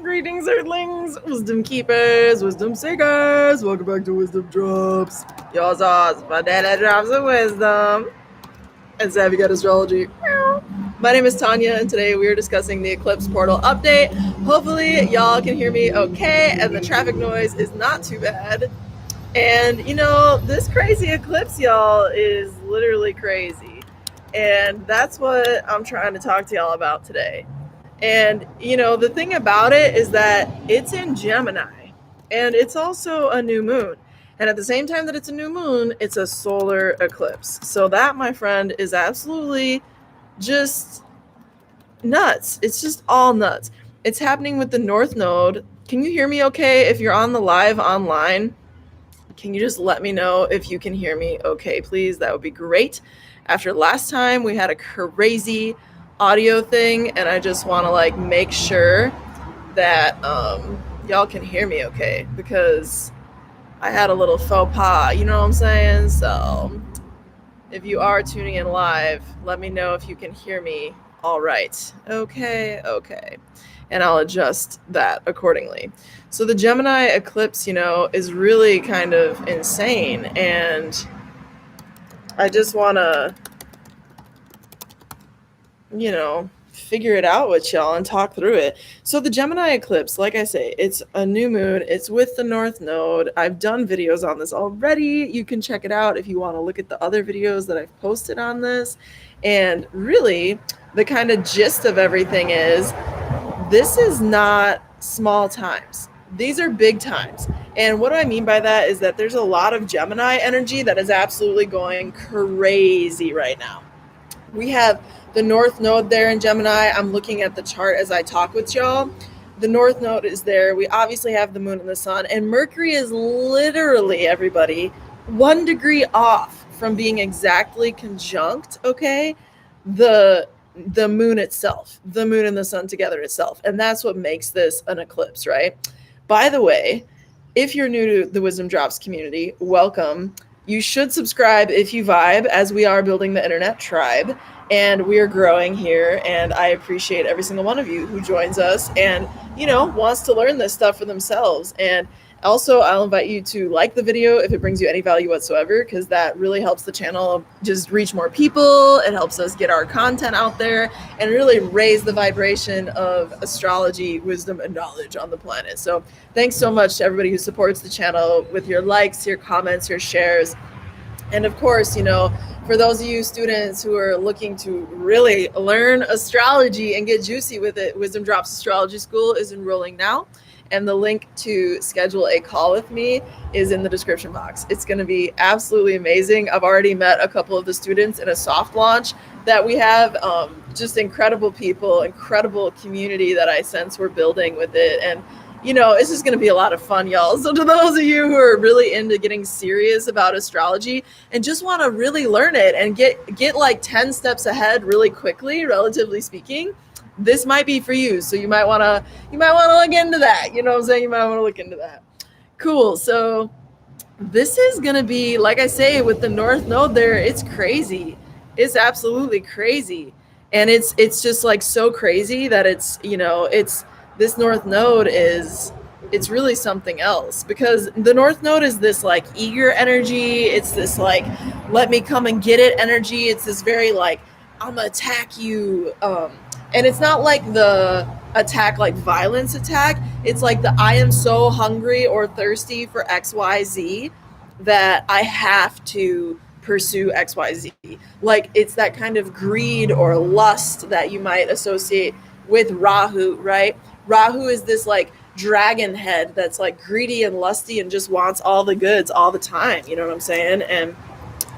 Greetings, Earthlings, wisdom keepers, wisdom seekers. Welcome back to Wizdom Dropz. Yours are my daily drops of wisdom and savvy got astrology. My name is TONIA, and today we are discussing the Eclipse portal update. Hopefully, y'all can hear me okay, and the traffic noise is not too bad. And you know, this crazy eclipse, y'all, is literally crazy. And that's what I'm trying to talk to y'all about today. And, you know, the thing about it is that it's in Gemini, and it's also a new moon. And at the same time that it's a new moon, it's a solar eclipse. So that, my friend, is absolutely just nuts. It's just all nuts. It's happening with the North Node. Can you hear me okay? If you're on the live online, can you just let me know if you can hear me okay, please? That would be great. After last time, we had a crazy audio thing, and I just want to like make sure that y'all can hear me okay, because I had a little faux pas, you know what I'm saying? So if you are tuning in live, let me know if you can hear me all right. Okay. And I'll adjust that accordingly. So the Gemini eclipse, you know, is really kind of insane, and I just want to, you know, figure it out with y'all and talk through it. So the Gemini eclipse, like I say, it's a new moon. It's with the North Node. I've done videos on this already. You can check it out if you want to look at the other videos that I've posted on this. And really, the kind of gist of everything is this is not small times. These are big times. And what do I mean by that is that there's a lot of Gemini energy that is absolutely going crazy right now. We have the North Node there in Gemini. I'm looking at the chart as I talk with y'all. The North Node is there. We obviously have the moon and the sun, and Mercury is literally, everybody, 1 degree off from being exactly conjunct, okay, the moon itself, the moon and the sun together itself. And that's what makes this an eclipse, right? By the way, if you're new to the WizdomDropz community, welcome. You should subscribe if you vibe, as we are building the internet tribe, and we are growing here, and I appreciate every single one of you who joins us and, you know, wants to learn this stuff for themselves. And also, I'll invite you to like the video if it brings you any value whatsoever, because that really helps the channel just reach more people. It helps us get our content out there and really raise the vibration of astrology, wisdom, and knowledge on the planet. So thanks so much to everybody who supports the channel with your likes, your comments, your shares. And of course, you know, for those of you students who are looking to really learn astrology and get juicy with it, WizdomDropz Astrology School is enrolling now. And the link to schedule a call with me is in the description box. It's going to be absolutely amazing. I've already met a couple of the students in a soft launch that we have. Just incredible people, incredible community that I sense we're building with it. And, you know, it's just going to be a lot of fun, y'all. So to those of you who are really into getting serious about astrology and just want to really learn it and get like 10 steps ahead really quickly, relatively speaking, this might be for you. So you might want to look into that. You know what I'm saying? You might want to look into that. Cool. So this is going to be, like I say, with the North Node there, it's crazy. It's absolutely crazy. And it's just like so crazy that it's, you know, it's this North Node is, it's really something else, because the North Node is this like eager energy. It's this like, let me come and get it energy. It's this very like, I'm gonna attack you. And it's not like the attack, like violence attack. It's like the I am so hungry or thirsty for XYZ that I have to pursue XYZ. Like it's that kind of greed or lust that you might associate with Rahu, right? Rahu is this like dragon head that's like greedy and lusty and just wants all the goods all the time. You know what I'm saying? And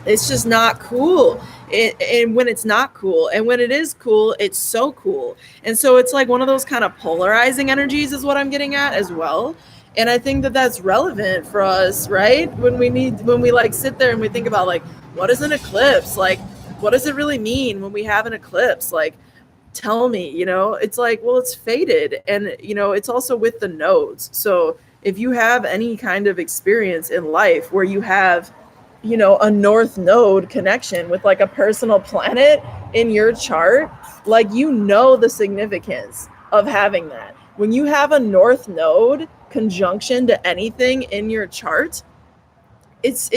it's just not cool. And when it's not cool, and when it is cool, it's so cool. And so it's like one of those kind of polarizing energies is what I'm getting at as well. And I think that that's relevant for us, right? When we like sit there and we think about like, what is an eclipse? Like, what does it really mean when we have an eclipse? Like, tell me, you know, it's like, well, it's fated. And, you know, it's also with the nodes. So if you have any kind of experience in life where you have, you know, a North Node connection with like a personal planet in your chart, like, you know, the significance of having that. When you have a north node conjunction to anything in your chart, it's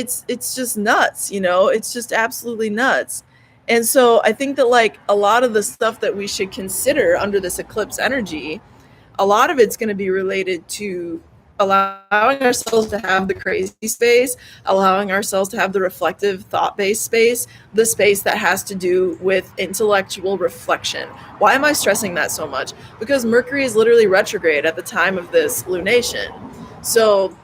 just nuts, you know? It's just absolutely nuts. And so I think that like a lot of the stuff that we should consider under this eclipse energy, a lot of it's going to be related to allowing ourselves to have the crazy space, allowing ourselves to have the reflective thought-based space, the space that has to do with intellectual reflection. Why am I stressing that so much? Because Mercury is literally retrograde at the time of this lunation. So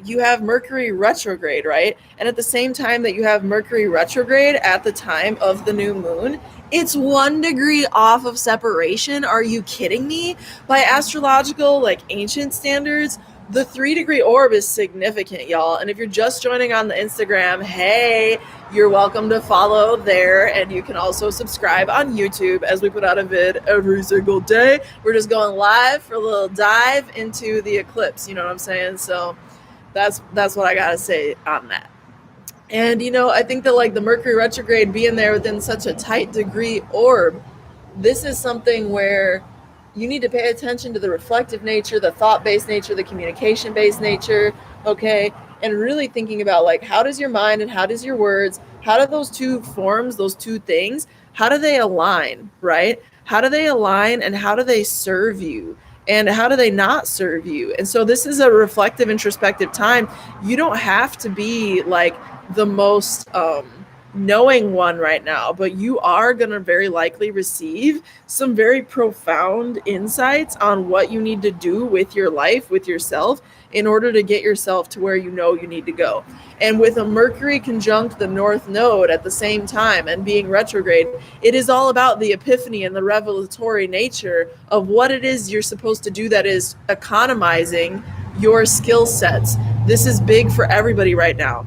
you have Mercury retrograde, right? And at the same time that you have Mercury retrograde at the time of the new moon, it's 1 degree off of separation. Are you kidding me? By astrological, like ancient standards, the 3-degree orb is significant, y'all. And if you're just joining on the Instagram, hey, you're welcome to follow there. And you can also subscribe on YouTube as we put out a vid every single day. We're just going live for a little dive into the eclipse. You know what I'm saying? So that's what I gotta say on that. And you know, I think that like the Mercury retrograde being there within such a tight degree orb, this is something where you need to pay attention to the reflective nature, the thought-based nature, the communication-based nature, okay? And really thinking about like, how does your mind and how does your words, how do those two forms, those two things, how do they align, right? How do they align and how do they serve you? And how do they not serve you? And so this is a reflective, introspective time. You don't have to be like the most knowing one right now, but you are going to very likely receive some very profound insights on what you need to do with your life, with yourself, in order to get yourself to where you know you need to go. And with a Mercury conjunct the North Node at the same time and being retrograde, it is all about the epiphany and the revelatory nature of what it is you're supposed to do that is economizing your skill sets. This is big for everybody right now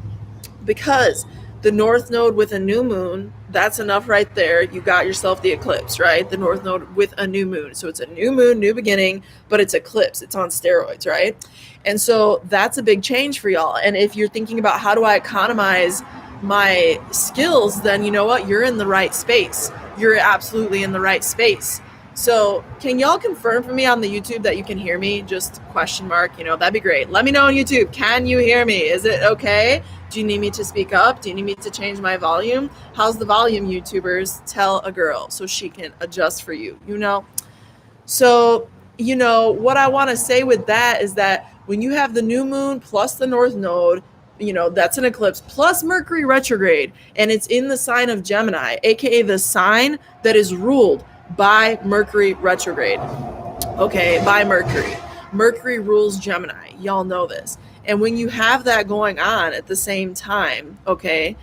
because the North Node with a new moon, that's enough right there. You got yourself the eclipse, right? The North Node with a new moon. So it's a new moon, new beginning, but it's eclipse. It's on steroids, right? And so that's a big change for y'all. And if you're thinking about how do I economize my skills, then you know what? You're in the right space. You're absolutely in the right space. So can y'all confirm for me on the YouTube that you can hear me? Just question mark, you know, that'd be great. Let me know on YouTube. Can you hear me? Is it okay? Do you need me to speak up? Do you need me to change my volume? How's the volume, YouTubers? Tell a girl so she can adjust for you, you know? So, you know, what I want to say with that is that when you have the new moon plus the North Node, you know, that's an eclipse, plus Mercury retrograde, and it's in the sign of Gemini, aka the sign that is ruled by Mercury retrograde. Okay, by Mercury. Mercury rules Gemini. Y'all know this. And when you have that going on at the same time, okay,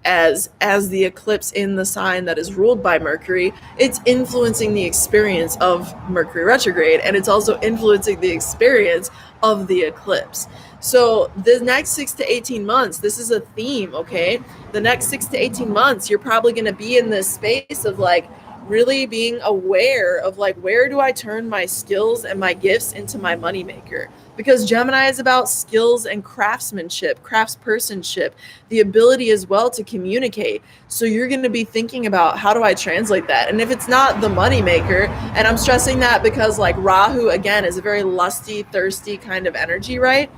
as the eclipse in the sign that is ruled by Mercury, it's influencing the experience of Mercury retrograde, and it's also influencing the experience of the eclipse. So the next 6 to 18 months, this is a theme, okay? The next 6 to 18 months, you're probably going to be in this space of like really being aware of like, where do I turn my skills and my gifts into my moneymaker? Because Gemini is about skills and craftsmanship, craftspersonship, the ability as well to communicate. So you're going to be thinking about, how do I translate that? And if it's not the moneymaker, and I'm stressing that because like Rahu, again, is a very lusty, thirsty kind of energy, right?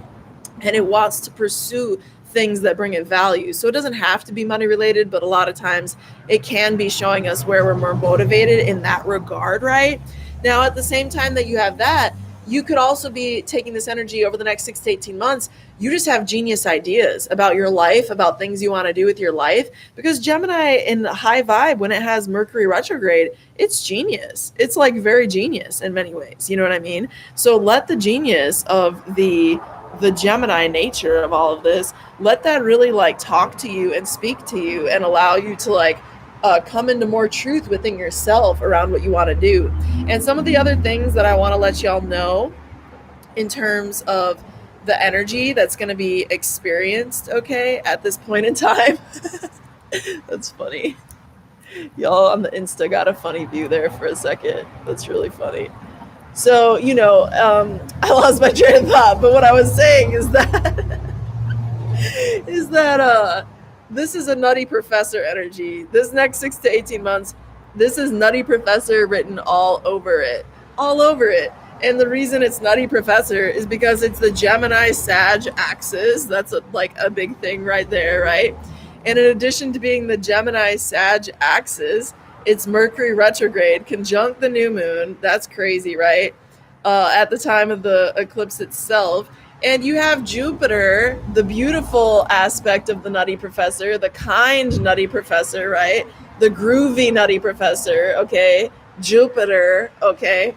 And it wants to pursue things that bring it value. So it doesn't have to be money related, but a lot of times it can be showing us where we're more motivated in that regard, right? Now, at the same time that you have that, you could also be taking this energy over the next 6 to 18 months. You just have genius ideas about your life, about things you want to do with your life. Because Gemini in the high vibe, when it has Mercury retrograde, it's genius. It's like very genius in many ways. You know what I mean? So let the genius of the Gemini nature of all of this, let that really like talk to you and speak to you and allow you to like come into more truth within yourself around what you want to do. And some of the other things that I want to let y'all know in terms of the energy that's going to be experienced, okay, at this point in time. That's funny. Y'all on the Insta got a funny view there for a second. That's really funny. So, you know, I lost my train of thought, but what I was saying is that this is a nutty professor energy. This next 6 to 18 months, this is nutty professor written all over it. All over it. And the reason it's Nutty Professor is because it's the Gemini Sag axis. That's like a big thing right there, right? And in addition to being the Gemini Sag axis, it's Mercury retrograde conjunct the new moon. That's crazy, right? At the time of the eclipse itself. And you have Jupiter, the beautiful aspect of the Nutty Professor, the kind Nutty Professor, right? The groovy Nutty Professor, okay? Jupiter, okay?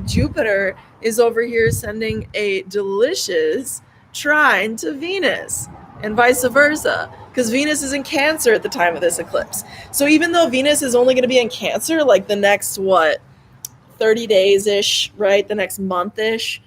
Jupiter is over here sending a delicious trine to Venus and vice versa, because Venus is in Cancer at the time of this eclipse. So even though Venus is only going to be in Cancer like the next, 30 days-ish, right? The next month-ish,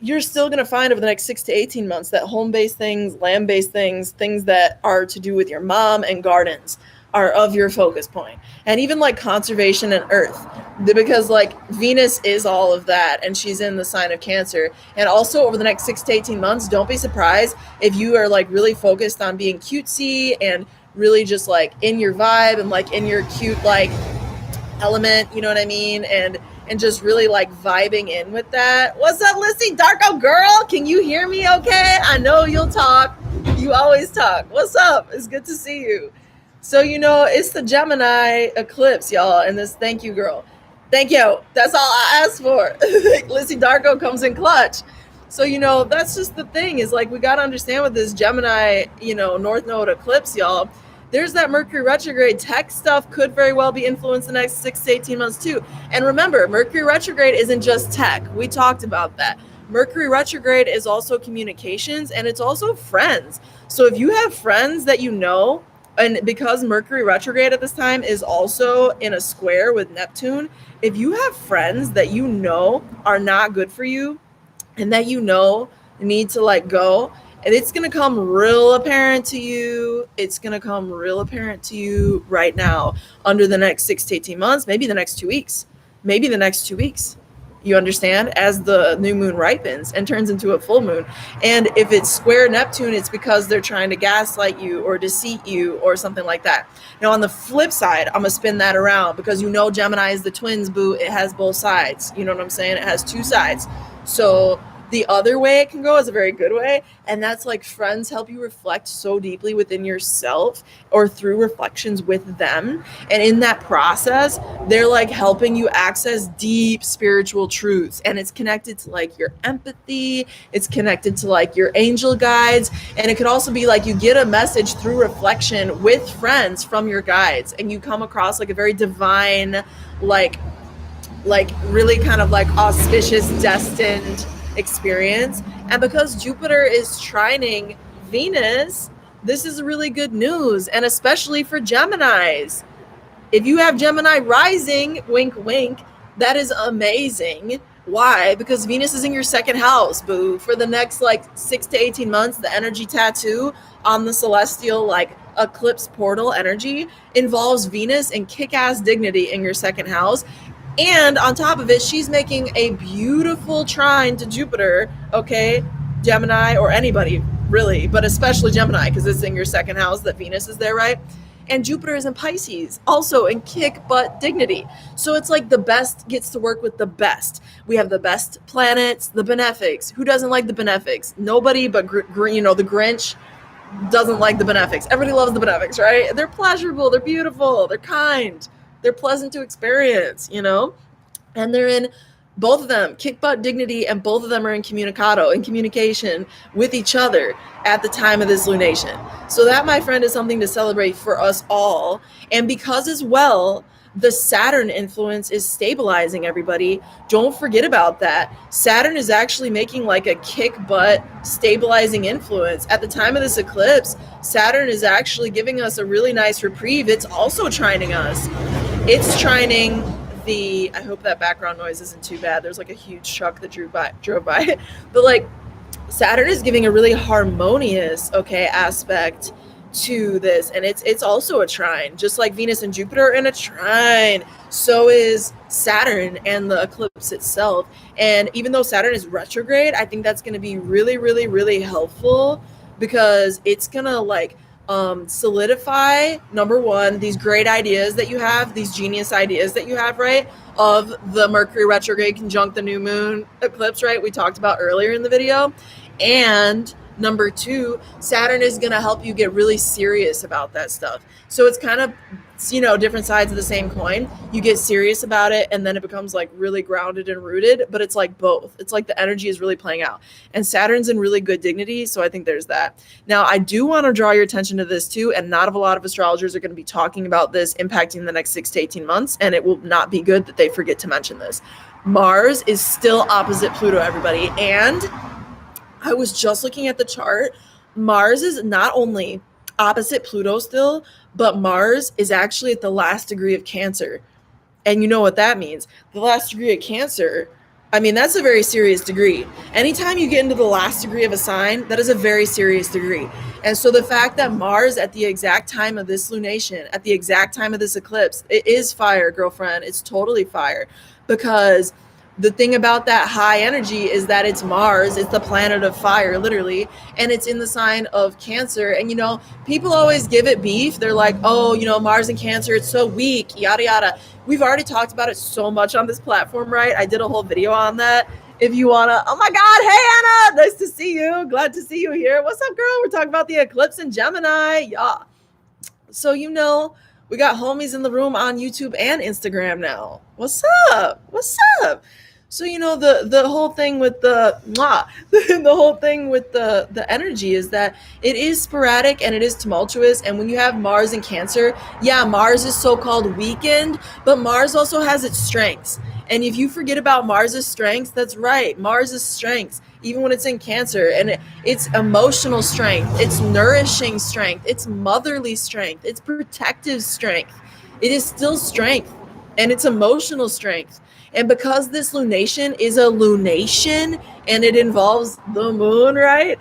you're still going to find over the next 6 to 18 months that home-based things, land-based things, things that are to do with your mom and gardens are of your focus point. And even like conservation and earth, because like Venus is all of that, and she's in the sign of Cancer. And also over the next 6 to 18 months, don't be surprised if you are like really focused on being cutesy and really just like in your vibe and like in your cute like element, you know what I mean? And just really like vibing in with that. What's up, Lissy Darko girl? Can you hear me okay? I know you'll talk. You always talk. What's up? It's good to see you. So, it's the Gemini eclipse, y'all, and this, thank you, girl. Thank you. That's all I asked for. Lissy Darko comes in clutch. So, that's just the thing, is like we got to understand with this Gemini, North Node eclipse, y'all. There's that Mercury retrograde. Tech stuff could very well be influenced the next 6 to 18 months too. And remember, Mercury retrograde isn't just tech. We talked about that. Mercury retrograde is also communications, and it's also friends. So if you have friends that and because Mercury retrograde at this time is also in a square with Neptune, if you have friends that are not good for you and that need to like go, and it's going to come real apparent to you. It's going to come real apparent to you right now under the next 6 to 18 months, maybe the next 2 weeks, maybe the next 2 weeks. You understand? As the new moon ripens and turns into a full moon. And if it's square Neptune, it's because they're trying to gaslight you or deceit you or something like that. Now, on the flip side, I'm going to spin that around, because Gemini is the twins, boo. It has both sides. You know what I'm saying? It has two sides. So the other way it can go is a very good way, and that's like friends help you reflect so deeply within yourself or through reflections with them, and in that process they're like helping you access deep spiritual truths, and it's connected to like your empathy, it's connected to like your angel guides, and it could also be like you get a message through reflection with friends from your guides, and you come across like a very divine, like really kind of like auspicious, destined experience. And because Jupiter is trining Venus, this is really good news, and especially for Geminis. If you have Gemini rising, wink wink, that is amazing. Why? Because Venus is in your second house, boo. For the next like 6 to 18 months, the energy tattoo on the celestial like eclipse portal energy involves Venus and kick-ass dignity in your second house. And on top of it, she's making a beautiful trine to Jupiter, okay? Gemini, or anybody, really, but especially Gemini, because it's in your second house that Venus is there, right? And Jupiter is in Pisces, also in kick butt dignity. So it's like the best gets to work with the best. We have the best planets, the benefics. Who doesn't like the benefics? Nobody but, the Grinch doesn't like the benefics. Everybody loves the benefics, right? They're pleasurable, they're beautiful, they're kind. They're pleasant to experience, and they're in both of them, kick butt dignity, and both of them are in communicado, in communication with each other at the time of this lunation. So that, my friend, is something to celebrate for us all. And because as well, the Saturn influence is stabilizing everybody. Don't forget about that. Saturn is actually making like a kick butt stabilizing influence. At the time of this eclipse, Saturn is actually giving us a really nice reprieve. It's also trining us. It's trining I hope that background noise isn't too bad. There's like a huge truck that drove by. But like Saturn is giving a really harmonious, aspect to this, and it's also a trine, just like Venus and Jupiter in a trine. So is Saturn and the eclipse itself. And even though Saturn is retrograde, I think that's going to be really, really, really helpful, because it's going to like solidify, number one, these great ideas that you have, these genius ideas that you have, right? Of the Mercury retrograde conjunct the new moon eclipse, right? We talked about earlier in the video. And number two, Saturn is going to help you get really serious about that stuff. So it's kind of, different sides of the same coin. You get serious about it and then it becomes like really grounded and rooted, but it's like both. It's like the energy is really playing out. And Saturn's in really good dignity, so I think there's that. Now, I do want to draw your attention to this too, and not a lot of astrologers are going to be talking about this impacting the next 6 to 18 months, and it will not be good that they forget to mention this. Mars is still opposite Pluto, everybody, and I was just looking at the chart. Mars is not only opposite Pluto still, but Mars is actually at the last degree of Cancer. And you know what that means. The last degree of Cancer, I mean, that's a very serious degree. Anytime you get into the last degree of a sign, that is a very serious degree. And so the fact that Mars at the exact time of this lunation, at the exact time of this eclipse, it is fire, girlfriend. It's totally fire. Because the thing about that high energy is that it's Mars, it's the planet of fire, literally, and it's in the sign of Cancer. And, people always give it beef. They're like, oh, Mars and Cancer, it's so weak, yada, yada. We've already talked about it so much on this platform, right? I did a whole video on that. If you want to, oh my God, hey, Anna, nice to see you. Glad to see you here. What's up, girl? We're talking about the eclipse in Gemini. Yeah. So, we got homies in the room on YouTube and Instagram now. What's up? What's up? So, the whole thing with the whole thing with the energy is that it is sporadic and it is tumultuous. And when you have Mars in Cancer, yeah, Mars is so-called weakened, but Mars also has its strengths. And if you forget about Mars's strengths, that's right, Mars's strengths, even when it's in Cancer, and it's emotional strength, it's nourishing strength, it's motherly strength, it's protective strength. It is still strength, and it's emotional strength. And because this lunation is a lunation and it involves the moon, right?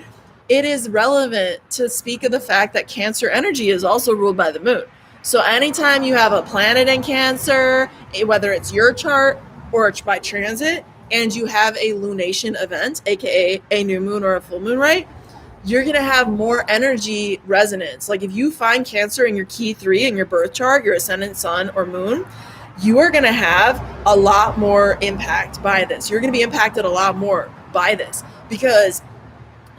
It is relevant to speak of the fact that Cancer energy is also ruled by the moon. So anytime you have a planet in Cancer, whether it's your chart or it's by transit, and you have a lunation event, aka a new moon or a full moon, right? You're going to have more energy resonance. Like if you find Cancer in your key 3 in your birth chart, your ascendant, sun, or moon, you are going to have a lot more impact by this. You're going to be impacted a lot more by this because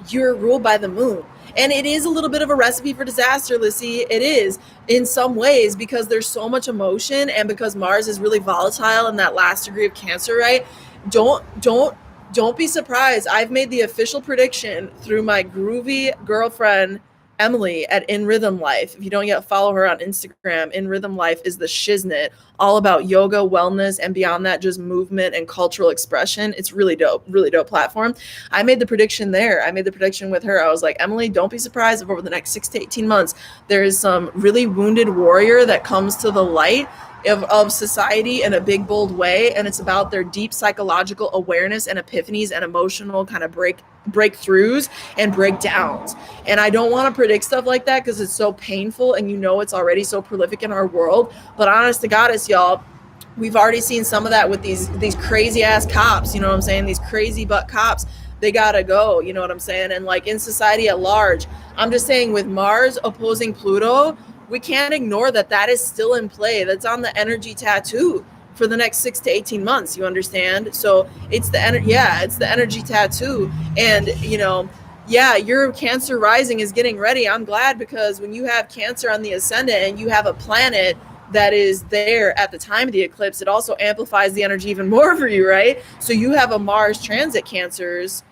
you're ruled by the moon. And it is a little bit of a recipe for disaster, Lissy. It is in some ways because there's so much emotion and because Mars is really volatile in that last degree of Cancer, right? Don't be surprised. I've made the official prediction through my groovy girlfriend, Emily, at In Rhythm Life. If you don't yet follow her on Instagram, In Rhythm Life is the shiznit, all about yoga, wellness, and beyond that, just movement and cultural expression. It's really dope platform. I made the prediction there. I made the prediction with her. I was like, Emily, don't be surprised if over the next 6 to 18 months, there is some really wounded warrior that comes to the light of society in a big, bold way. And it's about their deep psychological awareness and epiphanies and emotional kind of breakthroughs and breakdowns. And I don't want to predict stuff like that because it's so painful and it's already so prolific in our world. But honest to goddess, y'all, we've already seen some of that with these crazy ass cops, you know what I'm saying? These crazy butt cops, they gotta go, you know what I'm saying? And like in society at large, I'm just saying with Mars opposing Pluto, we can't ignore that is still in play. That's on the energy tattoo for the next 6 to 18 months. You understand? So it's the energy tattoo. And your Cancer rising is getting ready. I'm glad because when you have Cancer on the ascendant and you have a planet that is there at the time of the eclipse, it also amplifies the energy even more for you, right? So you have a Mars transit Cancers.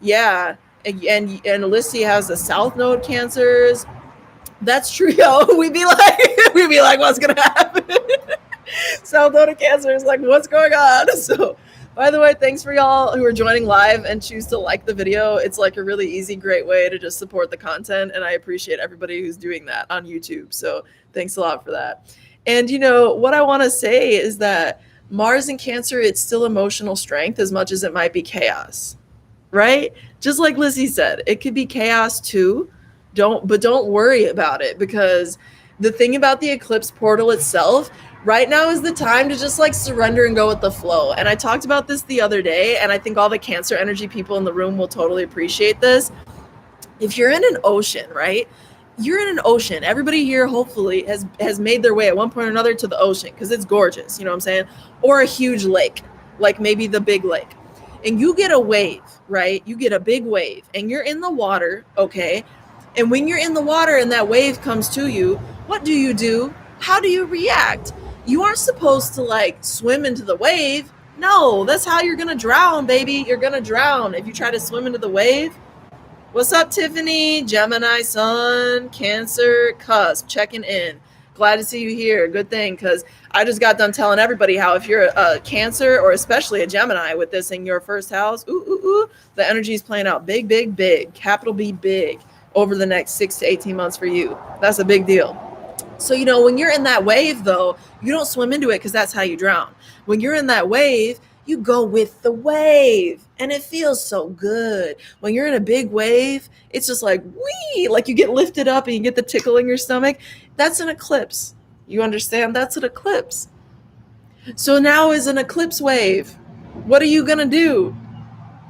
Yeah. And Lissy has the South Node Cancers. That's true, yo. We'd be like, what's gonna happen? South Node Cancer is like, what's going on? So, by the way, thanks for y'all who are joining live and choose to like the video. It's like a really easy, great way to just support the content, and I appreciate everybody who's doing that on YouTube. So, thanks a lot for that. And what I want to say is that Mars in Cancer, it's still emotional strength as much as it might be chaos, right? Just like Lizzie said, it could be chaos too. Don't worry about it because the thing about the eclipse portal itself, right now is the time to just like surrender and go with the flow. And I talked about this the other day, and I think all the Cancer energy people in the room will totally appreciate this. If you're in an ocean, right? you're in an ocean. Everybody here hopefully has made their way at one point or another to the ocean because it's gorgeous, you know what I'm saying? Or a huge lake, like maybe the big lake. And you get a wave, right? You get a big wave and you're in the water, okay? And when you're in the water and that wave comes to you, what do? How do you react? You aren't supposed to like swim into the wave. No, that's how you're gonna drown, baby. You're gonna drown if you try to swim into the wave. What's up, Tiffany? Gemini, Sun, Cancer, Cusp, checking in. Glad to see you here. Good thing, because I just got done telling everybody how if you're a Cancer or especially a Gemini with this in your first house, the energy is playing out big, big, big, capital B, big, over the next 6 to 18 months for you. That's a big deal. So, you know, when you're in that wave, though, you don't swim into it because that's how you drown. When you're in that wave, you go with the wave and it feels so good. When you're in a big wave, it's just like, wee, like you get lifted up and you get the tickle in your stomach. That's an eclipse. You understand? That's an eclipse. So now is an eclipse wave. What are you going to do?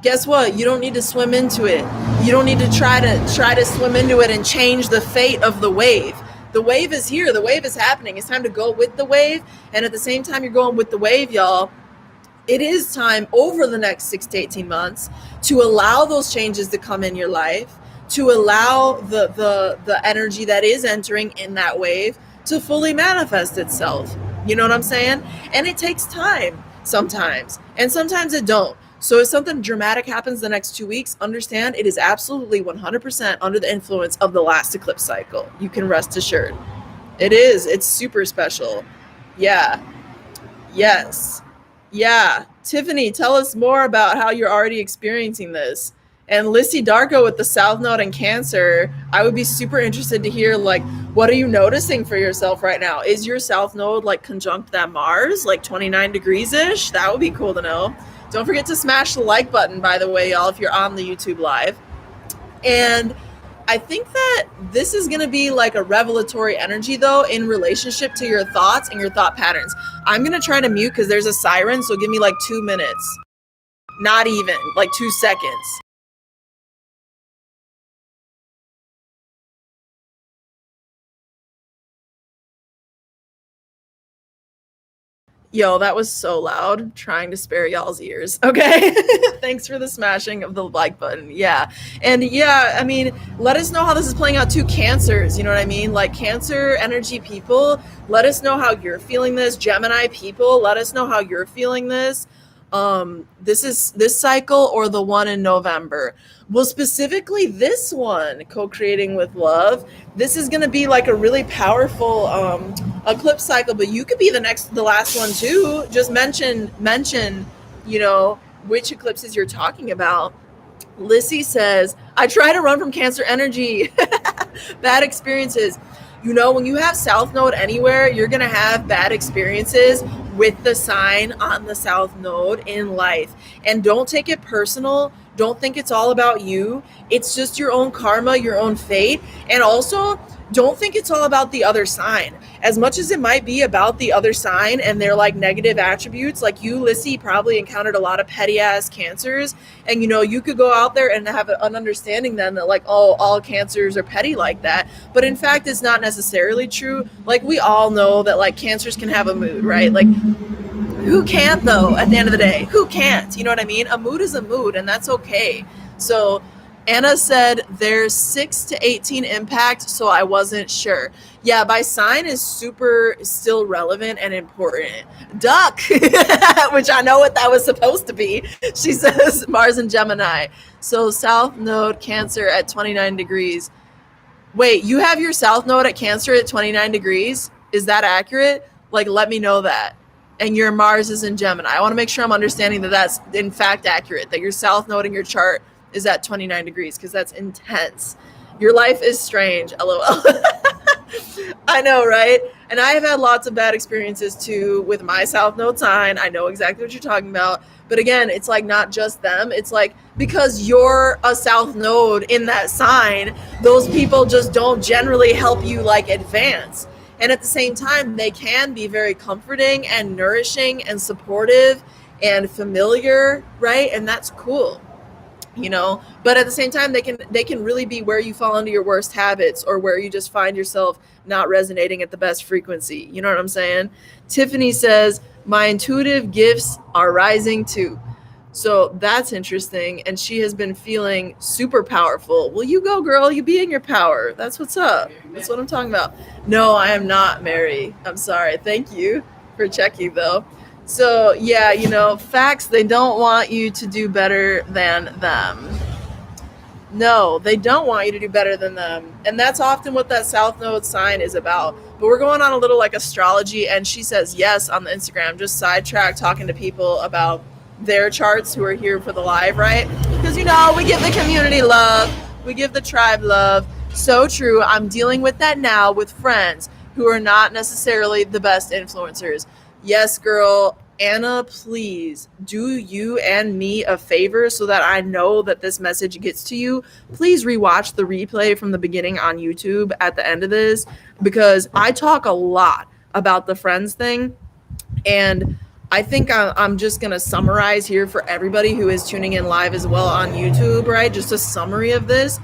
Guess what? You don't need to swim into it. You don't need to try to swim into it and change the fate of the wave. The wave is here. The wave is happening. It's time to go with the wave. And at the same time you're going with the wave, y'all, it is time over the next 6 to 18 months to allow those changes to come in your life, to allow the energy that is entering in that wave to fully manifest itself. You know what I'm saying? And it takes time sometimes, and sometimes it don't. So if something dramatic happens the next 2 weeks, understand it is absolutely 100% under the influence of the last eclipse cycle. You can rest assured. It is. It's super special. Yeah. Yes. Yeah. Tiffany, tell us more about how you're already experiencing this. And Lissy Darko with the South Node and Cancer, I would be super interested to hear, like, what are you noticing for yourself right now? Is your South Node, like, conjunct that Mars, like 29 degrees-ish? That would be cool to know. Don't forget to smash the like button, by the way, y'all, if you're on the YouTube Live. And I think that this is going to be like a revelatory energy, though, in relationship to your thoughts and your thought patterns. I'm going to try to mute because there's a siren, so give me like 2 minutes. Not even, like 2 seconds. Yo, that was so loud, trying to spare y'all's ears. Okay. Thanks for the smashing of the like button. Yeah. And yeah, I mean, let us know how this is playing out to Cancers. You know what I mean? Like Cancer energy people, let us know how you're feeling this. Gemini people, let us know how you're feeling this. This is this cycle or the one in November. Well, specifically this one, co-creating with love. This is going to be like a really powerful eclipse cycle, but you could be the last one too. Just mention, you know, which eclipses you're talking about. Lissy says, I try to run from Cancer energy. Bad experiences. You know, when you have South Node anywhere, you're going to have bad experiences with the sign on the South Node in life. And don't take it personal. Don't think it's all about you. It's just your own karma, your own fate. And also, don't think it's all about the other sign. As much as it might be about the other sign and their like negative attributes, like you, Lissy, probably encountered a lot of petty ass Cancers. And, you know, you could go out there and have an understanding then that like, oh, all Cancers are petty like that. But in fact, it's not necessarily true. Like we all know that like Cancers can have a mood, right? Like who can't though at the end of the day? Who can't? You know what I mean? A mood is a mood and that's okay. So Anna said there's 6 to 18 impact, so I wasn't sure. Yeah, by sign is super still relevant and important. Duck, which I know what that was supposed to be. She says Mars and Gemini. So South Node Cancer at 29 degrees. Wait, you have your South Node at Cancer at 29 degrees? Is that accurate? Like, let me know that. And your Mars is in Gemini. I want to make sure I'm understanding that that's in fact accurate, that your South Node in your chart is at 29 degrees, because that's intense. Your life is strange, LOL. I know, right? And I have had lots of bad experiences too with my South Node sign. I know exactly what you're talking about. But again, it's like not just them. It's like because you're a South Node in that sign, those people just don't generally help you like advance. And at the same time, they can be very comforting and nourishing and supportive and familiar, right? And that's cool. you know, but at the same time they can really be where you fall into your worst habits, or where you just find yourself not resonating at the best frequency. You know what I'm saying? Tiffany says my intuitive gifts are rising too. So that's interesting, and she has been feeling super powerful. Well, you go, girl, you be in your power. That's what's up. That's what I'm talking about. No, I am not, Mary. I'm sorry. Thank you for checking though. So yeah, you know, facts, they don't want you to do better than them. No, they don't want you to do better than them. And that's often what that South Node sign is about. But we're going on a little like astrology, and she says yes on the Instagram, just sidetrack talking to people about their charts who are here for the live, right? Because, you know, we give the community love, we give the tribe love. So true. I'm dealing with that now with friends who are not necessarily the best influencers. Yes, girl. Anna, please do you and me a favor so that I know that this message gets to you. Please rewatch the replay from the beginning on YouTube at the end of this, because I talk a lot about the friends thing. And I think I'm just going to summarize here for everybody who is tuning in live as well on YouTube, right? Just a summary of this.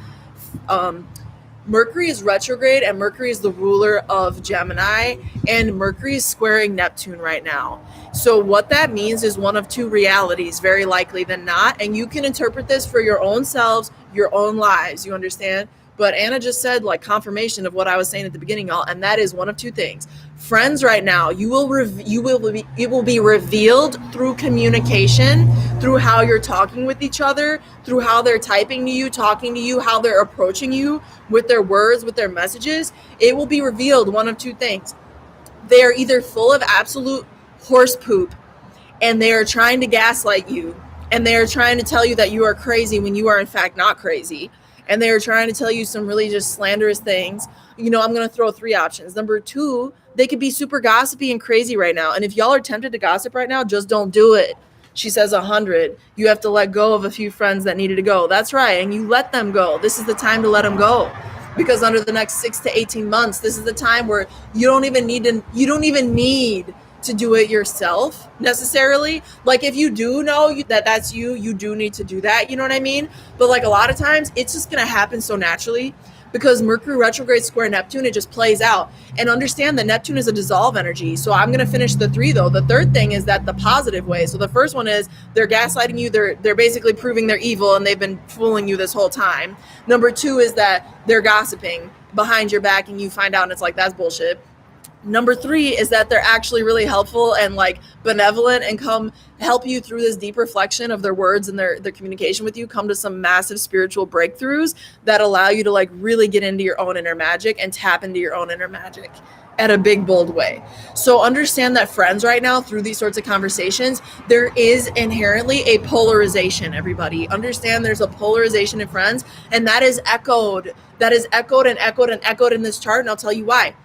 Mercury is retrograde, and Mercury is the ruler of Gemini, and Mercury is squaring Neptune right now. So what that means is one of two realities, very likely than not, and you can interpret this for your own selves, your own lives, you understand? But Anna just said like confirmation of what I was saying at the beginning, y'all, and that is one of two things. Friends right now, it will be revealed through communication, through how you're talking with each other, through how they're typing to you, talking to you, how they're approaching you with their words, with their messages. It will be revealed one of two things. They are either full of absolute horse poop, and they are trying to gaslight you, and they are trying to tell you that you are crazy when you are in fact not crazy, and they are trying to tell you some really just slanderous things. You know, I'm going to throw three options. Number two, they could be super gossipy and crazy right now. And if y'all are tempted to gossip right now, just don't do it. She says 100. You have to let go of a few friends that needed to go. That's right. And you let them go. This is the time to let them go. Because under the next 6 to 18 months, this is the time where you don't even need to do it yourself necessarily. Like if you do know that that's you do need to do that. You know what I mean? But like a lot of times it's just going to happen so naturally, because Mercury retrograde square Neptune, it just plays out. And understand that Neptune is a dissolve energy. So I'm going to finish the three though. The third thing is that the positive way. So the first one is they're gaslighting you. They're basically proving they're evil, and they've been fooling you this whole time. Number two is that they're gossiping behind your back, and you find out and it's like, that's bullshit. Number three is that they're actually really helpful and like benevolent, and come help you through this deep reflection of their words and their communication with you, come to some massive spiritual breakthroughs that allow you to like really get into your own inner magic and tap into your own inner magic at a big, bold way. So understand that friends right now, through these sorts of conversations, there is inherently a polarization, everybody. Understand there's a polarization in friends, and that is echoed. That is echoed and echoed and echoed in this chart, and I'll tell you why.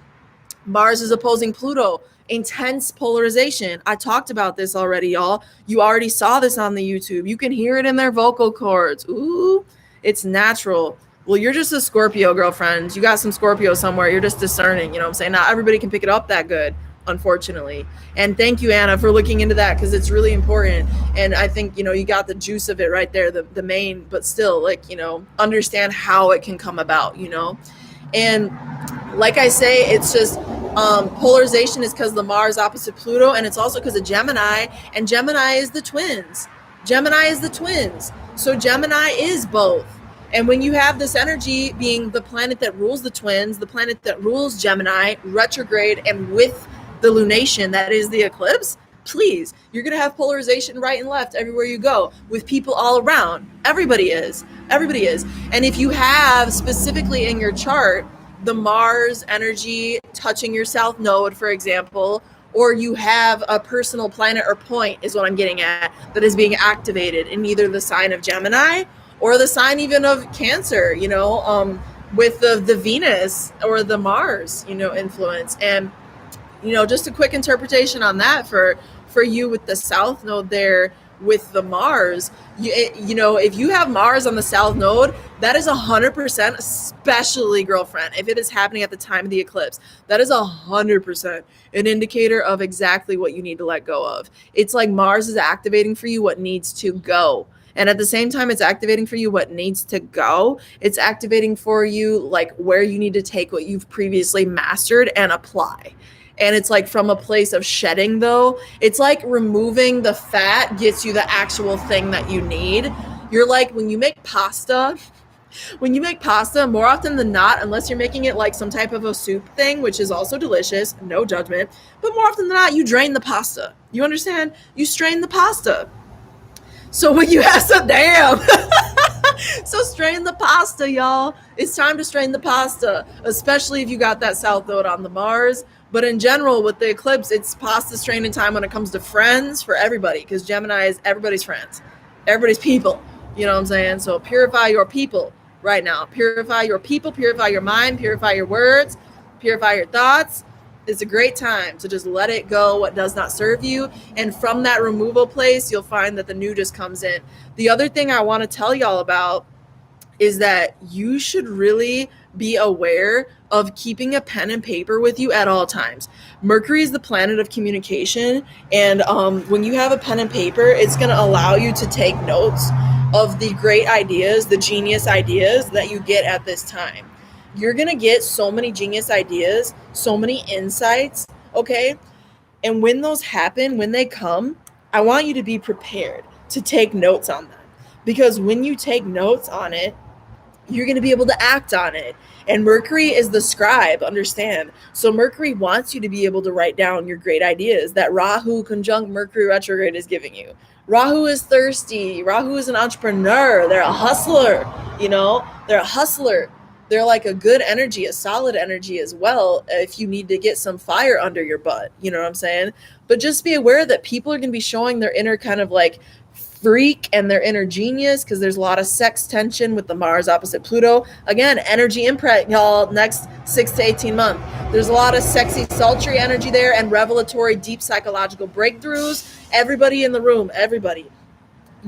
Mars is opposing Pluto. Intense polarization. I talked about this already, y'all. You already saw this on the YouTube. You can hear it in their vocal cords. Ooh, it's natural. Well, you're just a Scorpio, girlfriend. You got some Scorpio somewhere. You're just discerning. You know what I'm saying? Not everybody can pick it up that good, unfortunately. And thank you, Anna, for looking into that, because it's really important. And I think, you know, you got the juice of it right there, the main, but still, like, you know, understand how it can come about, you know? And like I say, it's just polarization is because the Mars opposite Pluto, and it's also because of Gemini, and Gemini is the twins. Gemini is the twins. So Gemini is both. And when you have this energy being the planet that rules the twins, the planet that rules Gemini, retrograde, and with the lunation that is the eclipse, please, you're going to have polarization right and left everywhere you go, with people all around. Everybody is. Everybody is. And if you have specifically in your chart the Mars energy touching your South Node, for example, or you have a personal planet or point, is what I'm getting at, that is being activated in either the sign of Gemini or the sign even of Cancer, you know, with the Venus or the Mars, you know, influence. And, you know, just a quick interpretation on that for you with the South Node there with the Mars, you know, if you have Mars on the South Node, that is 100%, especially, girlfriend, if it is happening at the time of the eclipse, that is 100% an indicator of exactly what you need to let go of. It's like Mars is activating for you what needs to go. And at the same time, it's activating for you what needs to go. It's activating for you like where you need to take what you've previously mastered and apply. And it's like from a place of shedding, though. It's like removing the fat gets you the actual thing that you need. You're like when you make pasta, more often than not, unless you're making it like some type of a soup thing, which is also delicious, no judgment, but more often than not, you drain the pasta. You understand? You strain the pasta. So when you have some, damn. So strain the pasta, y'all. It's time to strain the pasta, especially if you got that South Node on the Mars. But in general, with the eclipse, it's pasta straining time when it comes to friends for everybody, because Gemini is everybody's friends, everybody's people. You know what I'm saying? So purify your people right now. Purify your people, purify your mind, purify your words, purify your thoughts. It's a great time to just let it go what does not serve you. And from that removal place, you'll find that the new just comes in. The other thing I want to tell y'all about is that you should really be aware of keeping a pen and paper with you at all times. Mercury is the planet of communication. And when you have a pen and paper, it's going to allow you to take notes of the great ideas, the genius ideas that you get at this time. You're going to get so many genius ideas, so many insights, okay? And when those happen, when they come, I want you to be prepared to take notes on them. Because when you take notes on it, you're going to be able to act on it. And Mercury is the scribe, understand? So Mercury wants you to be able to write down your great ideas that Rahu conjunct Mercury retrograde is giving you. Rahu is thirsty. Rahu is an entrepreneur. They're a hustler, you know? They're a hustler. They're like a good energy, a solid energy as well, if you need to get some fire under your butt, you know what I'm saying? But just be aware that people are going to be showing their inner kind of like freak and their inner genius, because there's a lot of sex tension with the Mars opposite Pluto. Again, energy imprint, y'all, next 6 to 18 months. There's a lot of sexy, sultry energy there and revelatory, deep psychological breakthroughs. Everybody in the room, everybody,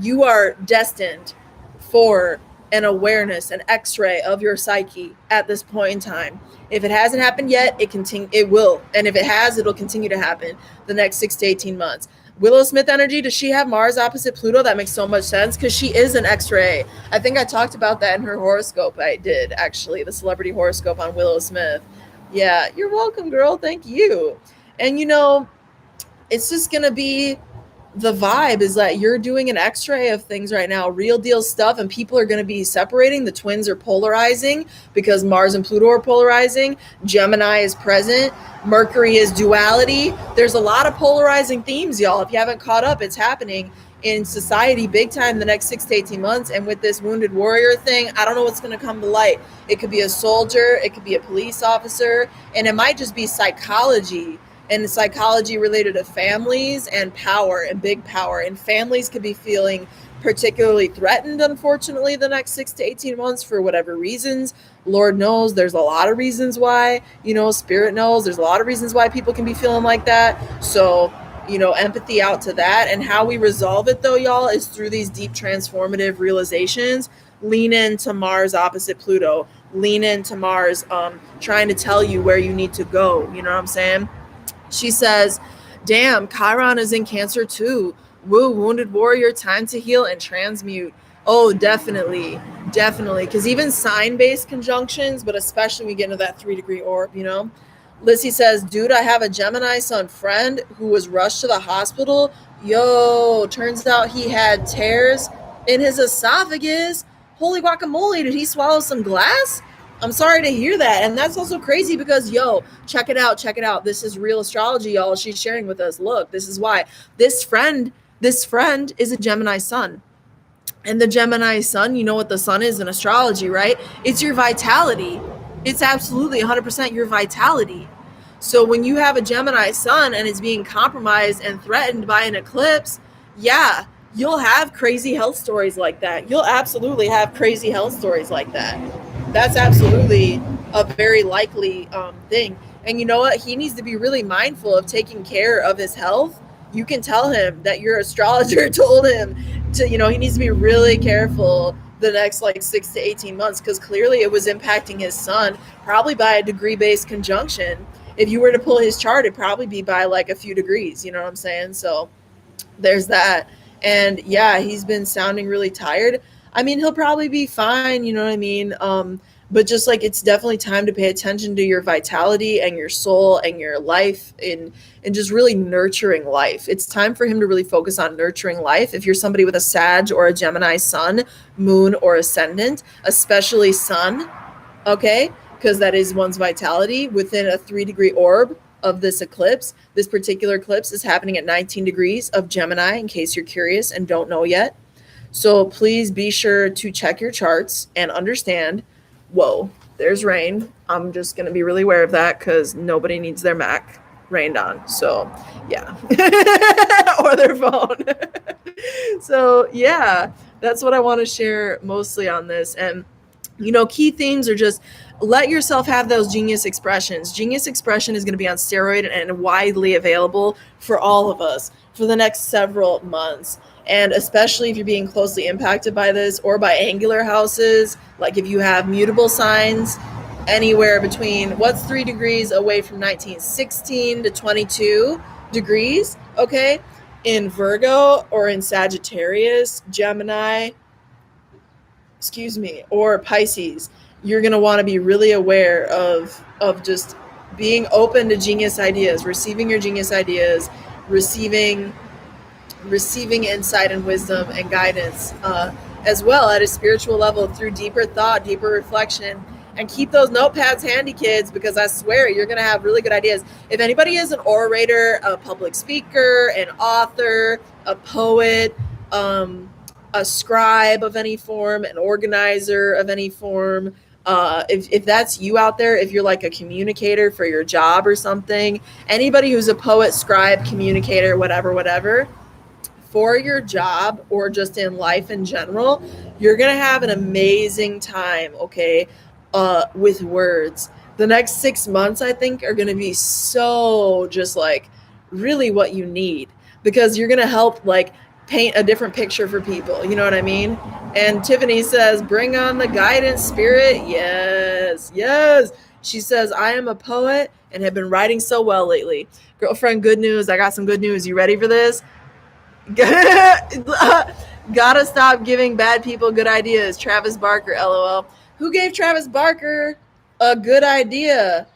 you are destined for an awareness, an x-ray of your psyche at this point in time. If it hasn't happened yet, it will. And if it has, it'll continue to happen the next 6 to 18 months. Willow Smith energy, does she have Mars opposite Pluto? That makes so much sense because she is an x-ray. I think I talked about that in her horoscope. I did, actually, the celebrity horoscope on Willow Smith. Yeah, you're welcome, girl. Thank you. And, you know, it's just going to be the vibe is that you're doing an x-ray of things right now, real deal stuff, and people are going to be separating. The twins are polarizing because Mars and Pluto are polarizing. Gemini is present. Mercury is duality. There's a lot of polarizing themes, y'all. If you haven't caught up, it's happening in society big time the next 6 to 18 months. And with this wounded warrior thing, I don't know what's going to come to light. It could be a soldier, it could be a police officer, and it might just be psychology. And psychology related to families and power and big power. And families could be feeling particularly threatened, unfortunately, the next 6 to 18 months for whatever reasons. Lord knows there's a lot of reasons why, you know, Spirit knows there's a lot of reasons why people can be feeling like that. So, you know, empathy out to that. And how we resolve it, though, y'all, is through these deep transformative realizations. Lean into Mars opposite Pluto. Lean into Mars trying to tell you where you need to go. You know what I'm saying? She says, damn, Chiron is in Cancer too. Woo, wounded warrior, time to heal and transmute. Oh, definitely. Because even sign-based conjunctions, but especially when we get into that 3-degree orb, you know. Lissy says, dude, I have a Gemini sun friend who was rushed to the hospital. Yo, turns out he had tears in his esophagus. Holy guacamole, did he swallow some glass? I'm sorry to hear that. And that's also crazy because, yo, check it out. This is real astrology, y'all. She's sharing with us. Look, this is why. This friend is a Gemini sun. And the Gemini sun, you know what the sun is in astrology, right? It's your vitality. It's absolutely 100% your vitality. So when you have a Gemini sun and it's being compromised and threatened by an eclipse, yeah, you'll have crazy health stories like that. You'll absolutely have crazy health stories like that. That's absolutely a very likely thing. And you know what? He needs to be really mindful of taking care of his health. You can tell him that your astrologer told him to, you know, he needs to be really careful the next like 6 to 18 months because clearly it was impacting his sun, probably by a degree-based conjunction. If you were to pull his chart, it'd probably be by like a few degrees, you know what I'm saying? So there's that. And yeah, he's been sounding really tired. I mean, he'll probably be fine, you know what I mean? But just like it's definitely time to pay attention to your vitality and your soul and your life and just really nurturing life. It's time for him to really focus on nurturing life. If you're somebody with a Sag or a Gemini sun, moon, or ascendant, especially sun, okay, because that is one's vitality within a 3-degree orb of this eclipse. This particular eclipse is happening at 19 degrees of Gemini, in case you're curious and don't know yet. So please be sure to check your charts and understand, whoa, there's rain. I'm just going to be really aware of that because nobody needs their Mac rained on. So yeah, or their phone. So yeah, that's what I want to share mostly on this. And you know, key themes are just let yourself have those genius expressions. Genius expression is going to be on steroid and widely available for all of us for the next several months. And especially if you're being closely impacted by this or by angular houses, like if you have mutable signs anywhere between what's 3 degrees away from 1916 to 22 degrees, okay, in Virgo or in Sagittarius, Gemini, or Pisces, you're going to want to be really aware of just being open to genius ideas, receiving your genius ideas, receiving insight and wisdom and guidance, as well at a spiritual level through deeper thought, deeper reflection. And keep those notepads handy, kids, because I swear you're going to have really good ideas. If anybody is an orator, a public speaker, an author, a poet, a scribe of any form, an organizer of any form, if that's you out there, if you're like a communicator for your job or something, anybody who's a poet, scribe, communicator, whatever, for your job or just in life in general, you're going to have an amazing time, okay, with words. The next 6 months, I think, are going to be so just like really what you need, because you're going to help like paint a different picture for people. You know what I mean? And Tiffany says, bring on the guidance, spirit. Yes. She says, I am a poet and have been writing so well lately. Girlfriend, good news. I got some good news. You ready for this? Gotta stop giving bad people good ideas. Travis Barker, LOL. Who gave Travis Barker a good idea?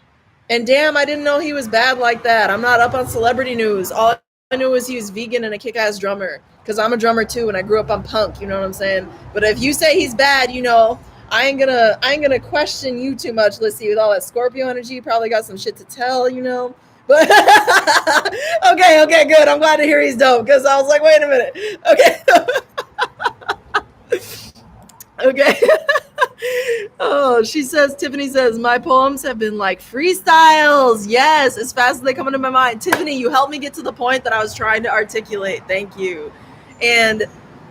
And damn, I didn't know he was bad like that. I'm not up on celebrity news. All I knew was he was vegan and a kick-ass drummer, because I'm a drummer too and I grew up on punk, you know what I'm saying? But if you say he's bad, you know, I ain't gonna question you too much. Let's see, with all that Scorpio energy, you probably got some shit to tell, you know. But okay, good. I'm glad to hear he's dope, because I was like, wait a minute. Okay. Oh, Tiffany says, my poems have been like freestyles. Yes, as fast as they come into my mind. Tiffany, you helped me get to the point that I was trying to articulate. Thank you. And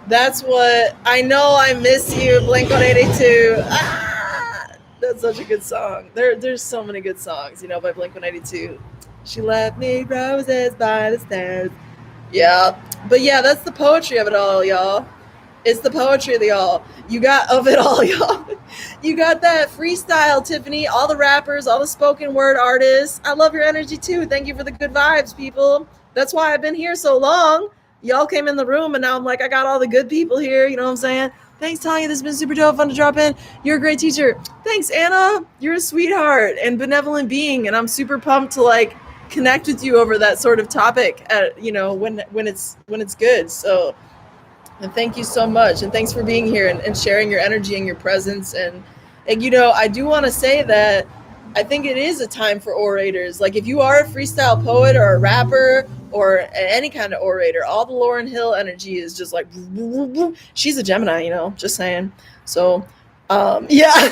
that's what I know. I miss you, Blink-182. That's such a good song. There's so many good songs, you know, by Blink-182. She left me roses by the stairs. Yeah. But yeah, that's the poetry of it all, y'all. It's the poetry of it all. You got that freestyle, Tiffany. All the rappers, all the spoken word artists. I love your energy too. Thank you for the good vibes, people. That's why I've been here so long. Y'all came in the room and now I'm like, I got all the good people here. You know what I'm saying? Thanks, Tonya. This has been super dope. Fun to drop in. You're a great teacher. Thanks, Anna. You're a sweetheart and benevolent being. And I'm super pumped to like connect with you over that sort of topic at, you know, when it's good. So, and thank you so much. And thanks for being here and sharing your energy and your presence. And you know, I do want to say that I think it is a time for orators. Like if you are a freestyle poet or a rapper or any kind of orator, all the Lauryn Hill energy is just like, she's a Gemini, you know, just saying. So, yeah.